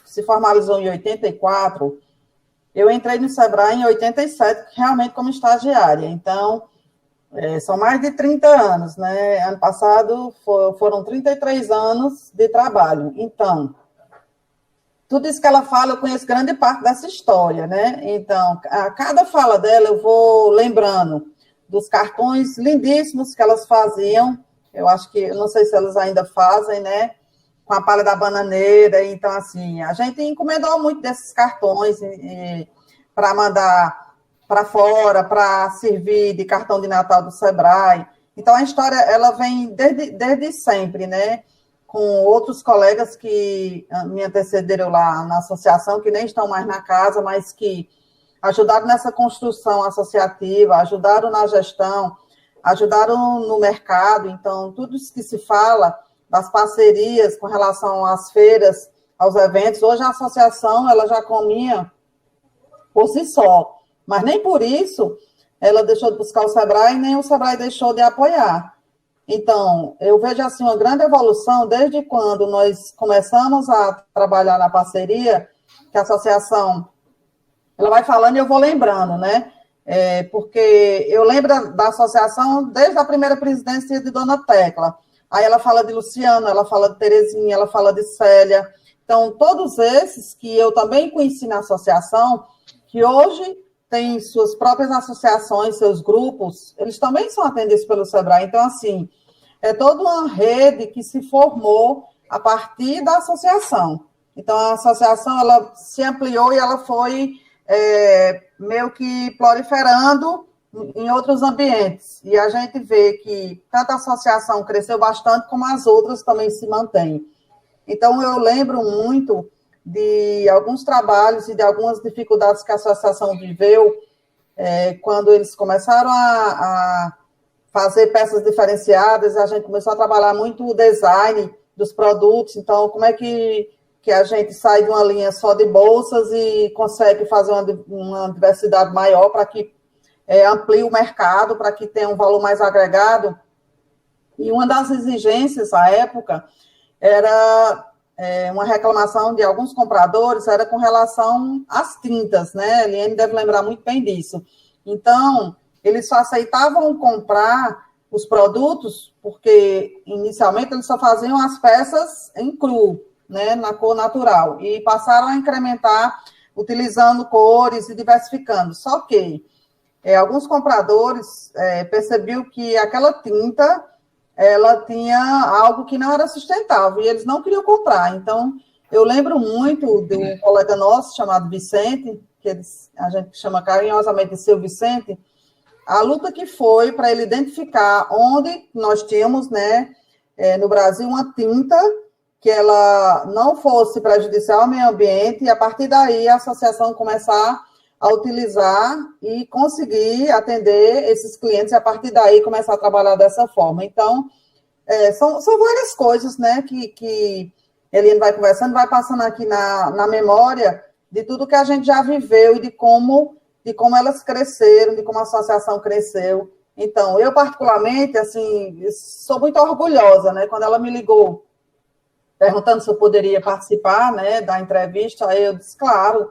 se formalizou em 84, eu entrei no Sebrae em 87, realmente como estagiária. Então, são mais de 30 anos, né? Ano passado foram 33 anos de trabalho. Então, tudo isso que ela fala, eu conheço grande parte dessa história, né? Então, a cada fala dela, eu vou lembrando dos cartões lindíssimos que elas faziam. Eu acho que, não sei se elas ainda fazem, né? Com a palha da bananeira. Então, assim, a gente encomendou muito desses cartões para mandar para fora, para servir de cartão de Natal do Sebrae. Então, a história, ela vem desde sempre, né? Com outros colegas que me antecederam lá na associação, que nem estão mais na casa, mas que ajudaram nessa construção associativa, ajudaram na gestão, ajudaram no mercado. Então, tudo isso que se fala das parcerias com relação às feiras, aos eventos, hoje a associação ela já caminha por si só, mas nem por isso ela deixou de buscar o Sebrae, nem o Sebrae deixou de apoiar. Então, eu vejo assim uma grande evolução desde quando nós começamos a trabalhar na parceria, que a associação ela vai falando e eu vou lembrando, né? Porque eu lembro da associação desde a primeira presidência de Dona Tecla. Aí ela fala de Luciano, ela fala de Terezinha, ela fala de Célia. Então, todos esses que eu também conheci na associação, que hoje têm suas próprias associações, seus grupos, eles também são atendidos pelo SEBRAE. Então, assim, é toda uma rede que se formou a partir da associação. Então, a associação ela se ampliou e ela foi meio que proliferando em outros ambientes. E a gente vê que tanto a associação cresceu bastante, como as outras também se mantêm. Então, eu lembro muito de alguns trabalhos e de algumas dificuldades que a associação viveu quando eles começaram a fazer peças diferenciadas, a gente começou a trabalhar muito o design dos produtos. Então, como é que a gente sai de uma linha só de bolsas e consegue fazer uma diversidade maior para que amplie o mercado, para que tenha um valor mais agregado. E uma das exigências, à época, era uma reclamação de alguns compradores, era com relação às tintas, né? A Eliane deve lembrar muito bem disso. Então, eles só aceitavam comprar os produtos, porque inicialmente eles só faziam as peças em cru, né, na cor natural, e passaram a incrementar utilizando cores e diversificando. Só que alguns compradores percebiam que aquela tinta ela tinha algo que não era sustentável, e eles não queriam comprar. Então, eu lembro muito de um colega nosso chamado Vicente, que a gente chama carinhosamente de seu Vicente, a luta que foi para ele identificar onde nós tínhamos, né, no Brasil, uma tinta que ela não fosse prejudicial ao meio ambiente, e a partir daí a associação começar a utilizar e conseguir atender esses clientes, e a partir daí começar a trabalhar dessa forma. Então, são várias coisas, né, que Eliane vai conversando, vai passando aqui na memória de tudo que a gente já viveu e de como elas cresceram, de como a associação cresceu. Então, eu particularmente, assim, sou muito orgulhosa, né, quando ela me ligou perguntando se eu poderia participar, né, da entrevista, aí eu disse, claro.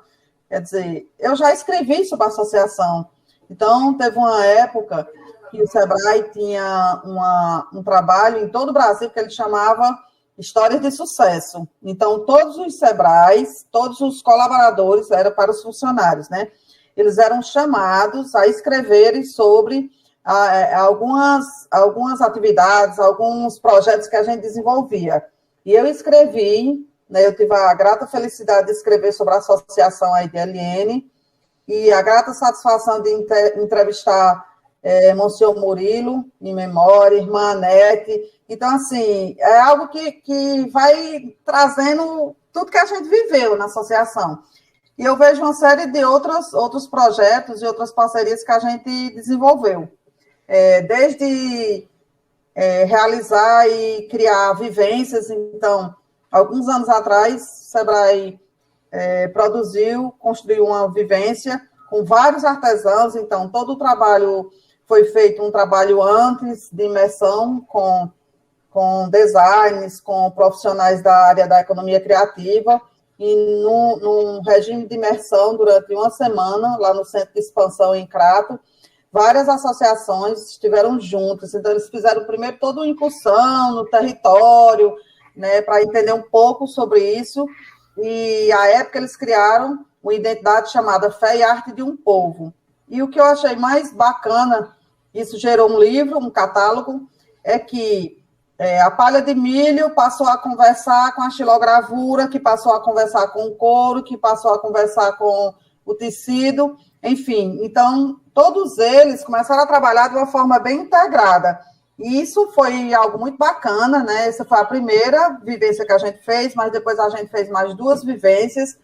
Quer dizer, eu já escrevi sobre a associação. Então, teve uma época que o SEBRAE tinha um trabalho em todo o Brasil que ele chamava Histórias de Sucesso. Então, todos os SEBRAEs, todos os colaboradores, era para os funcionários, né? Eles eram chamados a escreverem sobre algumas atividades, alguns projetos que a gente desenvolvia. E eu escrevi, né, eu tive a grata felicidade de escrever sobre a associação aí de Eliane, e a grata satisfação de entrevistar Monsenhor Murilo, em memória, irmã Anete. Então, assim, é algo que vai trazendo tudo que a gente viveu na associação. E eu vejo uma série de outros projetos e outras parcerias que a gente desenvolveu. Desde realizar e criar vivências. Então, alguns anos atrás, o SEBRAE construiu uma vivência com vários artesãos. Então, todo o trabalho foi feito, um trabalho antes de imersão com designers, com profissionais da área da economia criativa, e num regime de imersão durante uma semana, lá no Centro de Expansão em Crato. Várias associações estiveram juntas, então eles fizeram primeiro toda uma incursão no território, né, para entender um pouco sobre isso, e à época eles criaram uma identidade chamada Fé e Arte de um Povo. E o que eu achei mais bacana, isso gerou um livro, um catálogo, é que a palha de milho passou a conversar com a xilogravura, que passou a conversar com o couro, que passou a conversar com o tecido, enfim. Então, todos eles começaram a trabalhar de uma forma bem integrada. E isso foi algo muito bacana, né? Essa foi a primeira vivência que a gente fez, mas depois a gente fez mais 2 vivências,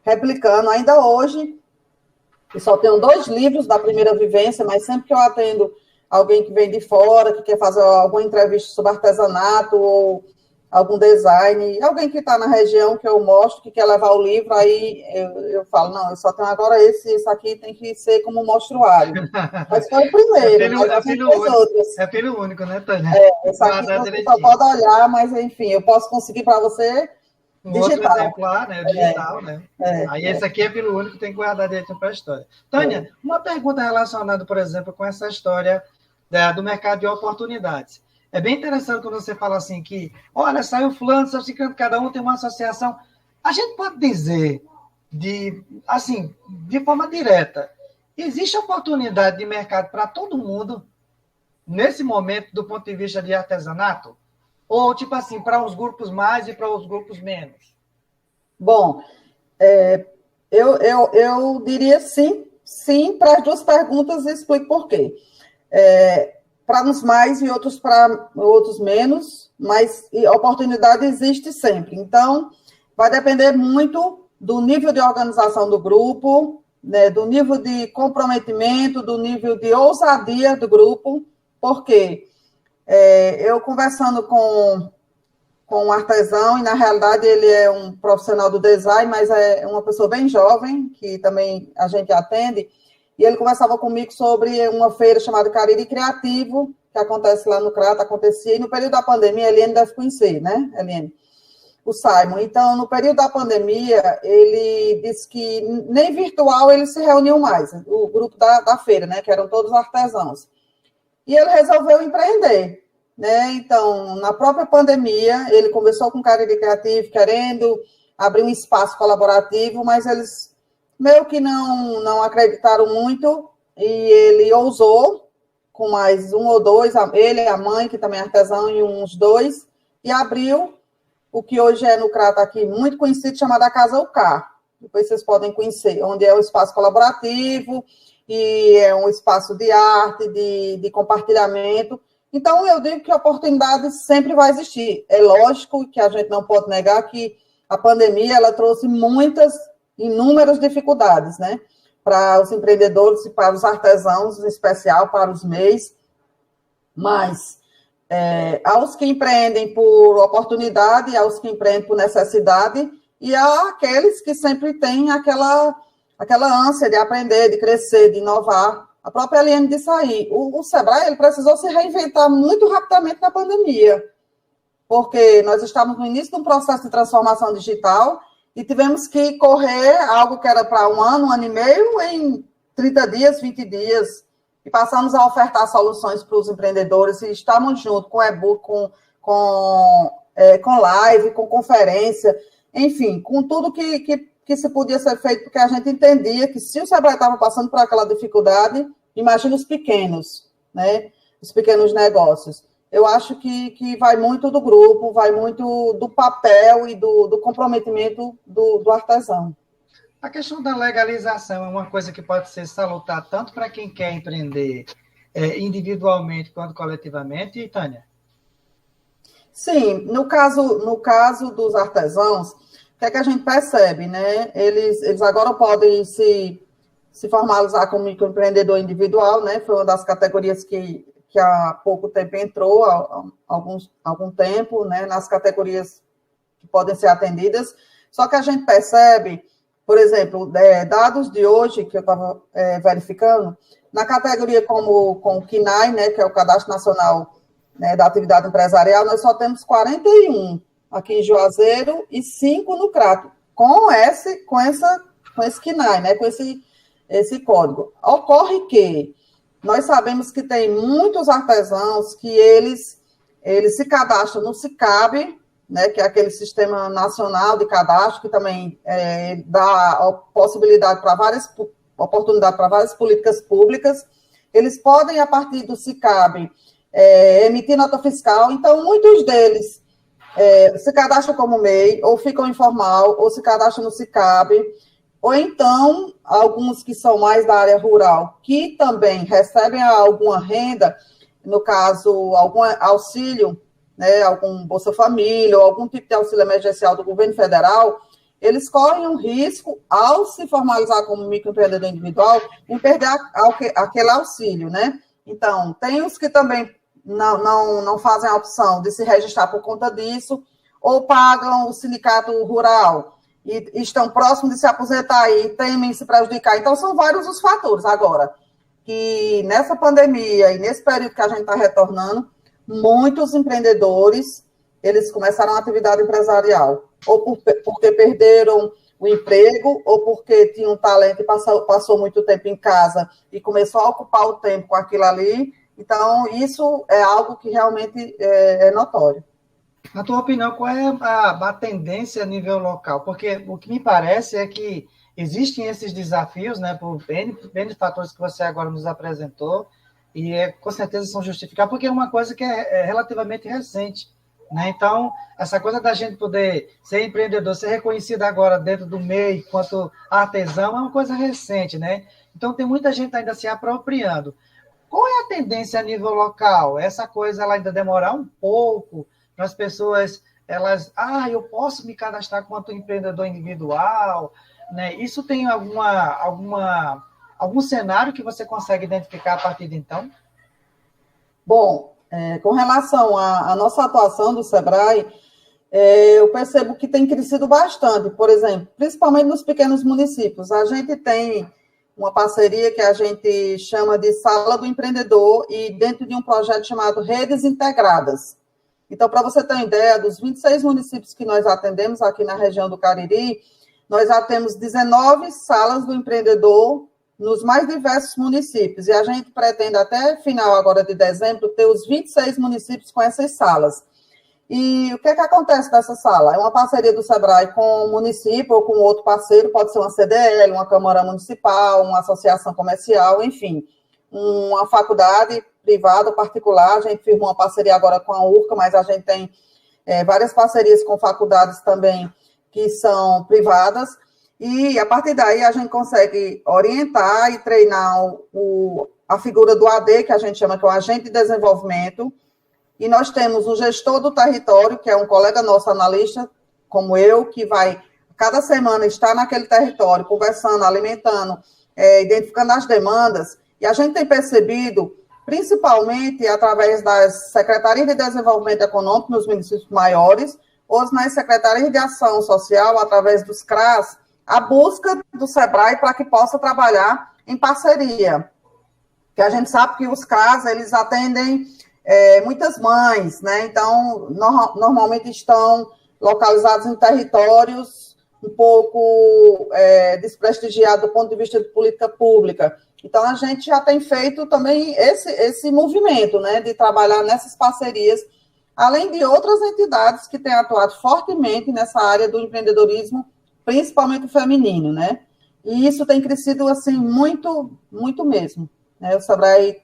replicando. Ainda hoje, eu só tenho 2 livros da primeira vivência, mas sempre que eu atendo alguém que vem de fora, que quer fazer alguma entrevista sobre artesanato ou algum design, alguém que está na região que eu mostro, que quer levar o livro, aí eu falo, não, eu só tenho agora esse aqui tem que ser como mostruário. Mas foi o primeiro. É filho único, né, Tânia? Esse aqui você só pode olhar, mas enfim, eu posso conseguir para você digital. Outro exemplar, né, o digital, né? Aí esse aqui é filho único, tem que guardar direito para a história. Tânia, uma pergunta relacionada, por exemplo, com essa história do mercado de oportunidades. É bem interessante quando você fala assim que, olha, saiu fulano, saiu ciclano, cada um tem uma associação. A gente pode dizer, de forma direta, Existe oportunidade de mercado para todo mundo nesse momento, do ponto de vista de artesanato? Ou, tipo assim, para os grupos mais e para os grupos menos? Bom, eu diria sim para as duas perguntas e explico por quê. Para uns mais e outros para outros menos, mas oportunidade existe sempre. Então, vai depender muito do nível de organização do grupo, né, do nível de comprometimento, do nível de ousadia do grupo, porque eu conversando com um artesão, e na realidade ele é um profissional do design, mas é uma pessoa bem jovem, que também a gente atende, e ele conversava comigo sobre uma feira chamada Cariri Criativo, que acontece lá no Crato, acontecia, e no período da pandemia, a Eliane deve conhecer, né, Eliane? O Simon. Então, no período da pandemia, ele disse que nem virtual eles se reuniam mais, o grupo da feira, né, que eram todos artesãos. E ele resolveu empreender, né? Então, na própria pandemia, ele conversou com o Cariri Criativo, querendo abrir um espaço colaborativo, mas eles meio que não acreditaram muito, e ele ousou, com mais um ou dois, ele e a mãe, que também é artesão, e uns dois, e abriu o que hoje é no Crato aqui, muito conhecido, chamado a Casa UK. Depois vocês podem conhecer, onde é um espaço colaborativo, e é um espaço de arte, de compartilhamento. Então, eu digo que a oportunidade sempre vai existir. É lógico que a gente não pode negar que a pandemia ela trouxe inúmeras dificuldades, né? Para os empreendedores e para os artesãos, em especial para os MEIs. Mas, aos que empreendem por oportunidade, aos que empreendem por necessidade, e há aqueles que sempre têm aquela ânsia de aprender, de crescer, de inovar. A própria Eliane disse aí, o Sebrae ele precisou se reinventar muito rapidamente na pandemia, porque nós estávamos no início de um processo de transformação digital e tivemos que correr algo que era para um ano e meio, em 30 dias, 20 dias, e passamos a ofertar soluções para os empreendedores, e estamos junto com e-book, com live, com conferência, enfim, com tudo que se podia ser feito, porque a gente entendia que se o Sebrae estava passando por aquela dificuldade, imagina os pequenos, né? Os pequenos negócios. Eu acho que vai muito do grupo, vai muito do papel e do comprometimento do artesão. A questão da legalização é uma coisa que pode ser salutar tanto para quem quer empreender individualmente quanto coletivamente, Tânia? Sim, no caso dos artesãos, o que é que a gente percebe, né? Eles agora podem se formalizar como microempreendedor individual, né? Foi uma das categorias que há pouco tempo entrou, há algum tempo, né? Nas categorias que podem ser atendidas. Só que a gente percebe, por exemplo, dados de hoje, que eu estava verificando, na categoria como o CNAE, né? Que é o Cadastro Nacional, né, da Atividade Empresarial, nós só temos 41 aqui em Juazeiro e 5 no Crato, com esse CNAE, né, com esse código. Ocorre que nós sabemos que tem muitos artesãos que eles se cadastram no SICAB, né, que é aquele Sistema Nacional de Cadastro, que também dá possibilidade para oportunidade para várias políticas públicas. Eles podem, a partir do SICAB, emitir nota fiscal. Então, muitos deles se cadastram como MEI, ou ficam informal, ou se cadastram no SICAB, ou então, alguns que são mais da área rural, que também recebem alguma renda, no caso, algum auxílio, né, algum Bolsa Família, ou algum tipo de auxílio emergencial do governo federal, eles correm um risco, ao se formalizar como microempreendedor individual, em perder aquele auxílio, né? Então, tem os que também não fazem a opção de se registrar por conta disso, ou pagam o sindicato rural e estão próximos de se aposentar e temem se prejudicar. Então, são vários os fatores. Agora, que nessa pandemia e nesse período que a gente está retornando, muitos empreendedores, eles começaram a atividade empresarial, ou porque perderam o emprego, ou porque tinham um talento e passou muito tempo em casa e começou a ocupar o tempo com aquilo ali. Então, isso é algo que realmente é notório. Na tua opinião, qual é a tendência a nível local? Porque o que me parece é que existem esses desafios, né, por N fatores que você agora nos apresentou, e com certeza são justificados, porque é uma coisa que é relativamente recente, né? Então, essa coisa da gente poder ser empreendedor, ser reconhecido agora dentro do meio, enquanto artesão, é uma coisa recente, né? Então, tem muita gente ainda se apropriando. Qual é a tendência a nível local? Essa coisa ela ainda demorar um pouco para as pessoas, eu posso me cadastrar quanto empreendedor individual, né? Isso tem algum cenário que você consegue identificar a partir de então? Bom, com relação à nossa atuação do SEBRAE, eu percebo que tem crescido bastante, por exemplo, principalmente nos pequenos municípios. A gente tem uma parceria que a gente chama de Sala do Empreendedor e dentro de um projeto chamado Redes Integradas. Então, para você ter uma ideia, dos 26 municípios que nós atendemos aqui na região do Cariri, nós já temos 19 salas do empreendedor nos mais diversos municípios, e a gente pretende até final agora de dezembro ter os 26 municípios com essas salas. E o que acontece nessa sala? É uma parceria do SEBRAE com o município ou com outro parceiro, pode ser uma CDL, uma Câmara Municipal, uma associação comercial, enfim, uma faculdade privada ou particular. A gente firmou uma parceria agora com a URCA, mas a gente tem várias parcerias com faculdades também que são privadas, e a partir daí a gente consegue orientar e treinar a figura do AD, que a gente chama que é o Agente de Desenvolvimento, e nós temos o gestor do território, que é um colega nosso, analista, como eu, que vai, cada semana, estar naquele território, conversando, alimentando, identificando as demandas, e a gente tem percebido, principalmente através das secretarias de desenvolvimento econômico nos municípios maiores, ou nas secretarias de ação social, através dos CRAS, a busca do SEBRAE para que possa trabalhar em parceria. Porque a gente sabe que os CRAS, eles atendem muitas mães, né? Então, normalmente estão localizados em territórios um pouco desprestigiados do ponto de vista de política pública. Então, a gente já tem feito também esse movimento, né, de trabalhar nessas parcerias, além de outras entidades que têm atuado fortemente nessa área do empreendedorismo, principalmente o feminino, né? E isso tem crescido, assim, muito, muito mesmo, né? O SEBRAE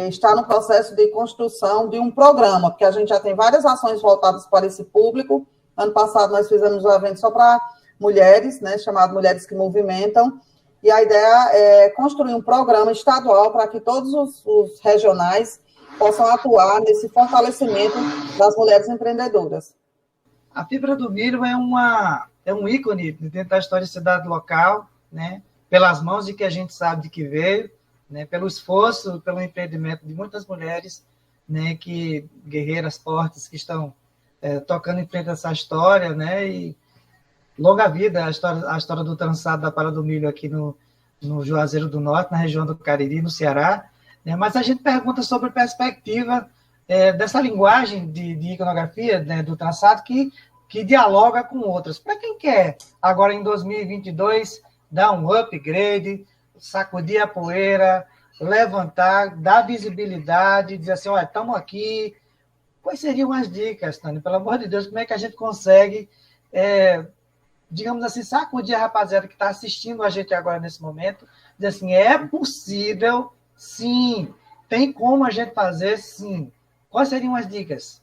está no processo de construção de um programa, porque a gente já tem várias ações voltadas para esse público. Ano passado nós fizemos um evento só para mulheres, né, chamado Mulheres que Movimentam, e a ideia é construir um programa estadual para que todos os regionais possam atuar nesse fortalecimento das mulheres empreendedoras. A fibra do milho é um ícone dentro da historicidade local, né, pelas mãos de que a gente sabe de que veio, né, pelo esforço, pelo empreendimento de muitas mulheres, né, guerreiras fortes que estão tocando em frente a essa história, né, e longa vida a história do trançado da Palha do Milho aqui no Juazeiro do Norte, na região do Cariri, no Ceará, né, mas a gente pergunta sobre a perspectiva dessa linguagem de iconografia, né, do trançado que dialoga com outras. Para quem quer, agora em 2022, dar um upgrade, sacudir a poeira, levantar, dar visibilidade, dizer assim, olha, estamos aqui. Quais seriam as dicas, Tânia? Pelo amor de Deus, como é que a gente consegue, digamos assim, sacudir a rapaziada que está assistindo a gente agora nesse momento, dizer assim, é possível, sim, tem como a gente fazer, sim. Quais seriam as dicas?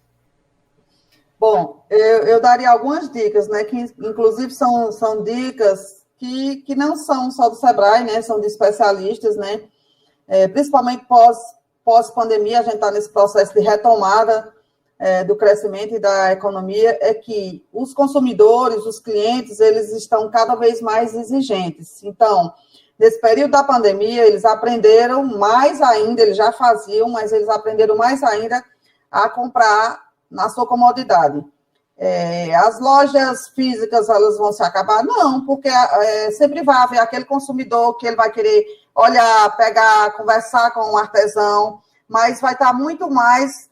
Bom, eu daria algumas dicas, né, que inclusive são dicas que não são só do SEBRAE, né, são de especialistas, né, principalmente pós-pandemia, a gente está nesse processo de retomada do crescimento e da economia, é que os consumidores, os clientes, eles estão cada vez mais exigentes. Então, nesse período da pandemia, eles aprenderam mais ainda, eles já faziam, mas eles aprenderam mais ainda a comprar na sua comodidade. As lojas físicas, elas vão se acabar? Não, porque sempre vai haver aquele consumidor que ele vai querer olhar, pegar, conversar com um artesão, mas vai estar muito mais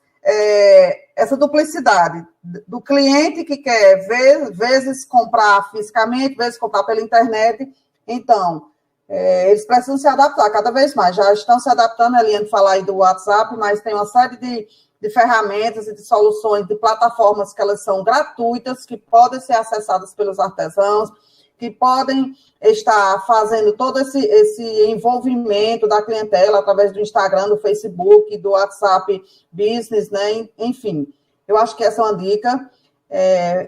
essa duplicidade do cliente que quer, vezes comprar fisicamente, vezes comprar pela internet. Então, eles precisam se adaptar cada vez mais. Já estão se adaptando, a Eliane falar aí do WhatsApp, mas tem uma série de ferramentas e de soluções, de plataformas que elas são gratuitas, que podem ser acessadas pelos artesãos, que podem estar fazendo todo esse envolvimento da clientela através do Instagram, do Facebook, do WhatsApp Business, né? Enfim, eu acho que essa é uma dica.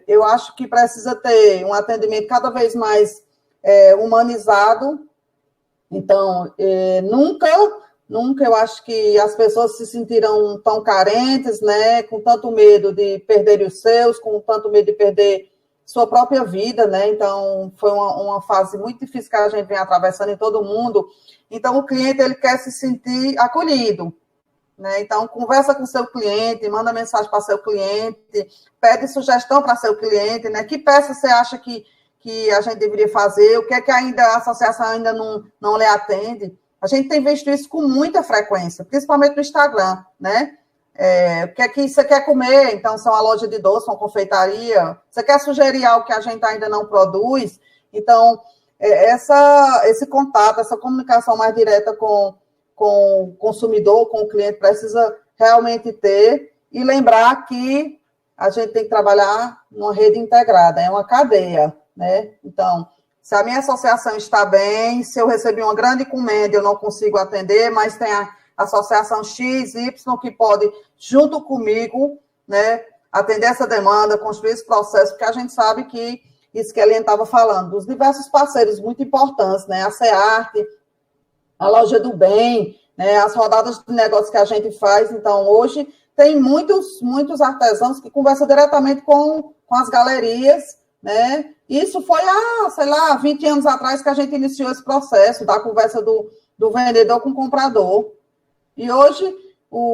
Eu acho que precisa ter um atendimento cada vez mais humanizado. Então, nunca eu acho que as pessoas se sentiram tão carentes, né? Com tanto medo de perder os seus, com tanto medo de perder sua própria vida, né? Então, foi uma fase muito difícil que a gente vem atravessando em todo mundo. Então, o cliente, ele quer se sentir acolhido, né? Então, conversa com seu cliente, manda mensagem para seu cliente, pede sugestão para seu cliente, né? Que peça você acha que a gente deveria fazer? O que é que ainda a associação ainda não lhe atende? A gente tem visto isso com muita frequência, principalmente no Instagram, né? O que é que você quer comer? Então, se é uma loja de doce, uma confeitaria, você quer sugerir algo que a gente ainda não produz? Então, esse contato, essa comunicação mais direta com o consumidor, com o cliente, precisa realmente ter, e lembrar que a gente tem que trabalhar numa rede integrada, é uma cadeia, né? Então, se a minha associação está bem, se eu recebi uma grande encomenda, eu não consigo atender, mas tem a associação X, Y, que pode, junto comigo, né, atender essa demanda, construir esse processo, porque a gente sabe que, isso que a Eliane estava falando, dos diversos parceiros muito importantes, né, a SEARTE, a Loja do Bem, né, as rodadas de negócios que a gente faz. Então, hoje, tem muitos artesãos que conversam diretamente com as galerias, né? Isso foi, 20 anos atrás que a gente iniciou esse processo da conversa do vendedor com o comprador. E hoje,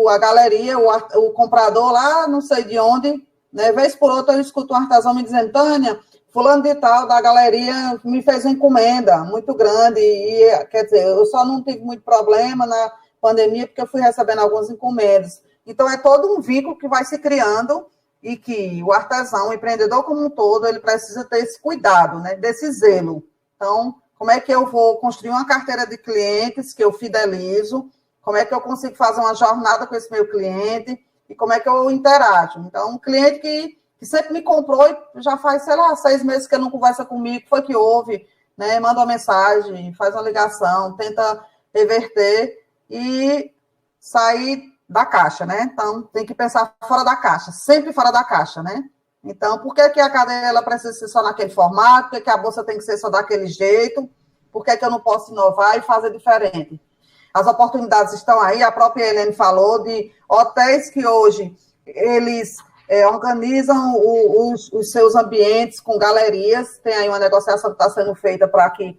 a galeria, o comprador lá, não sei de onde, né? Vez por outra eu escuto um artesão me dizendo: Tânia, fulano de tal da galeria me fez uma encomenda muito grande, e quer dizer, eu só não tive muito problema na pandemia, porque eu fui recebendo algumas encomendas. Então, é todo um vínculo que vai se criando, e que o artesão, o empreendedor como um todo, ele precisa ter esse cuidado, né, desse zelo. Então, como é que eu vou construir uma carteira de clientes que eu fidelizo? Como é que eu consigo fazer uma jornada com esse meu cliente? E como é que eu interajo? Então, um cliente que sempre me comprou e já faz, 6 meses que não conversa comigo, foi que houve, né? Manda uma mensagem, faz uma ligação, tenta reverter e sair da caixa, né? Então, tem que pensar fora da caixa, sempre fora da caixa, né? Então, por que a cadeia ela precisa ser só naquele formato? Por que a bolsa tem que ser só daquele jeito? Por que eu não posso inovar e fazer diferente? As oportunidades estão aí, a própria Eliane falou de hotéis que hoje eles organizam os seus ambientes com galerias, tem aí uma negociação que está sendo feita para que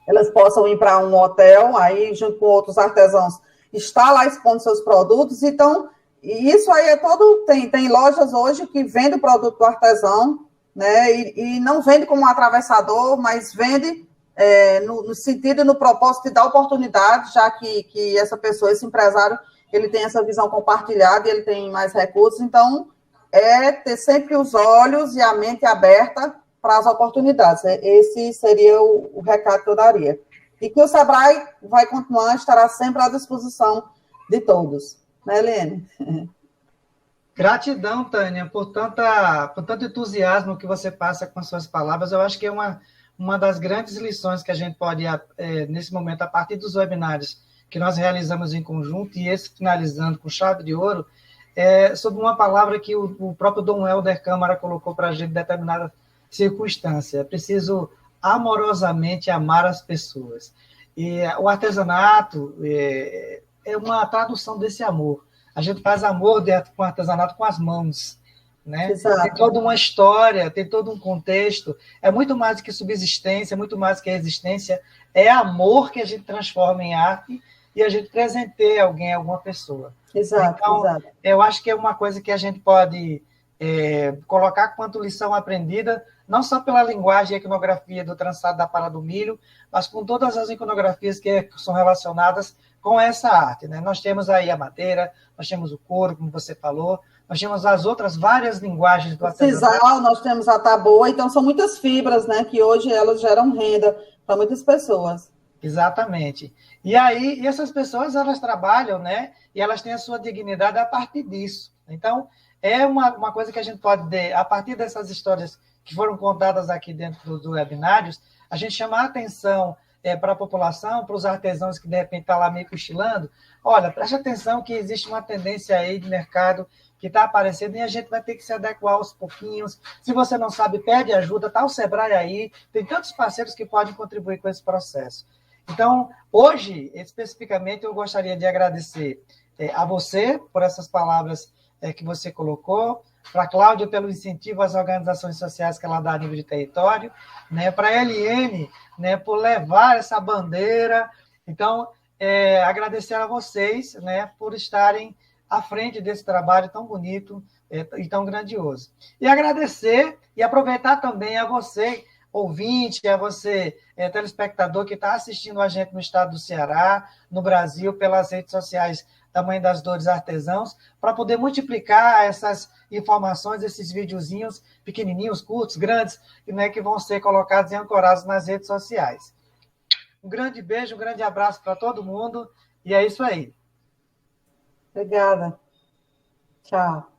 elas possam ir para um hotel, aí junto com outros artesãos, está lá expondo seus produtos. Então, isso aí é todo... Tem lojas hoje que vendem o produto do artesão, né, e não vende como um atravessador, mas vende no sentido e no propósito de dar oportunidade, já que essa pessoa, esse empresário, ele tem essa visão compartilhada e ele tem mais recursos. Então, ter sempre os olhos e a mente aberta para as oportunidades. Esse seria o recado que eu daria. E que o Sebrae vai continuar, estará sempre à disposição de todos. Né, Eliane? Gratidão, Tânia, por tanto entusiasmo que você passa com as suas palavras. Eu acho que é uma das grandes lições que a gente pode, nesse momento, a partir dos webinários que nós realizamos em conjunto, e esse finalizando com chave de ouro, sobre uma palavra que o próprio Dom Helder Câmara colocou para a gente em determinada circunstância. É preciso amorosamente amar as pessoas. E o artesanato é uma tradução desse amor. A gente faz amor com o artesanato com as mãos, né? Tem toda uma história, tem todo um contexto. É muito mais do que subsistência, é muito mais do que existência. É amor que a gente transforma em arte e a gente presenteia alguém, alguma pessoa. Exato, então, exato. Eu acho que é uma coisa que a gente pode colocar quanto lição aprendida, não só pela linguagem e iconografia do trançado da Para do Milho, mas com todas as iconografias que são relacionadas com essa arte, né? Nós temos aí a madeira, nós temos o couro, como você falou, nós temos as outras várias linguagens do artesanato. Sisal, nós temos a taboa, então são muitas fibras, né, que hoje elas geram renda para muitas pessoas. Exatamente. E aí, essas pessoas, elas trabalham, né, e elas têm a sua dignidade a partir disso. Então, é uma coisa que a gente pode, a partir dessas histórias que foram contadas aqui dentro dos webinários, a gente chamar a atenção para a população, para os artesãos que de repente estão lá meio cochilando. Olha, preste atenção que existe uma tendência aí de mercado que está aparecendo e a gente vai ter que se adequar aos pouquinhos. Se você não sabe, pede ajuda, está o Sebrae aí, tem tantos parceiros que podem contribuir com esse processo. Então, hoje, especificamente, eu gostaria de agradecer a você por essas palavras que você colocou, para a Cláudia pelo incentivo às organizações sociais que ela dá a nível de território, né, para a Eliane, né, por levar essa bandeira. Então, agradecer a vocês, né, por estarem à frente desse trabalho tão bonito e tão grandioso. E agradecer e aproveitar também a você, ouvinte, a você, telespectador que está assistindo a gente no estado do Ceará, no Brasil, pelas redes sociais da Mãe das Dores Artesãos, para poder multiplicar essas informações, esses videozinhos pequenininhos, curtos, grandes, né, que vão ser colocados e ancorados nas redes sociais. Um grande beijo, um grande abraço para todo mundo, e é isso aí. Obrigada. Tchau.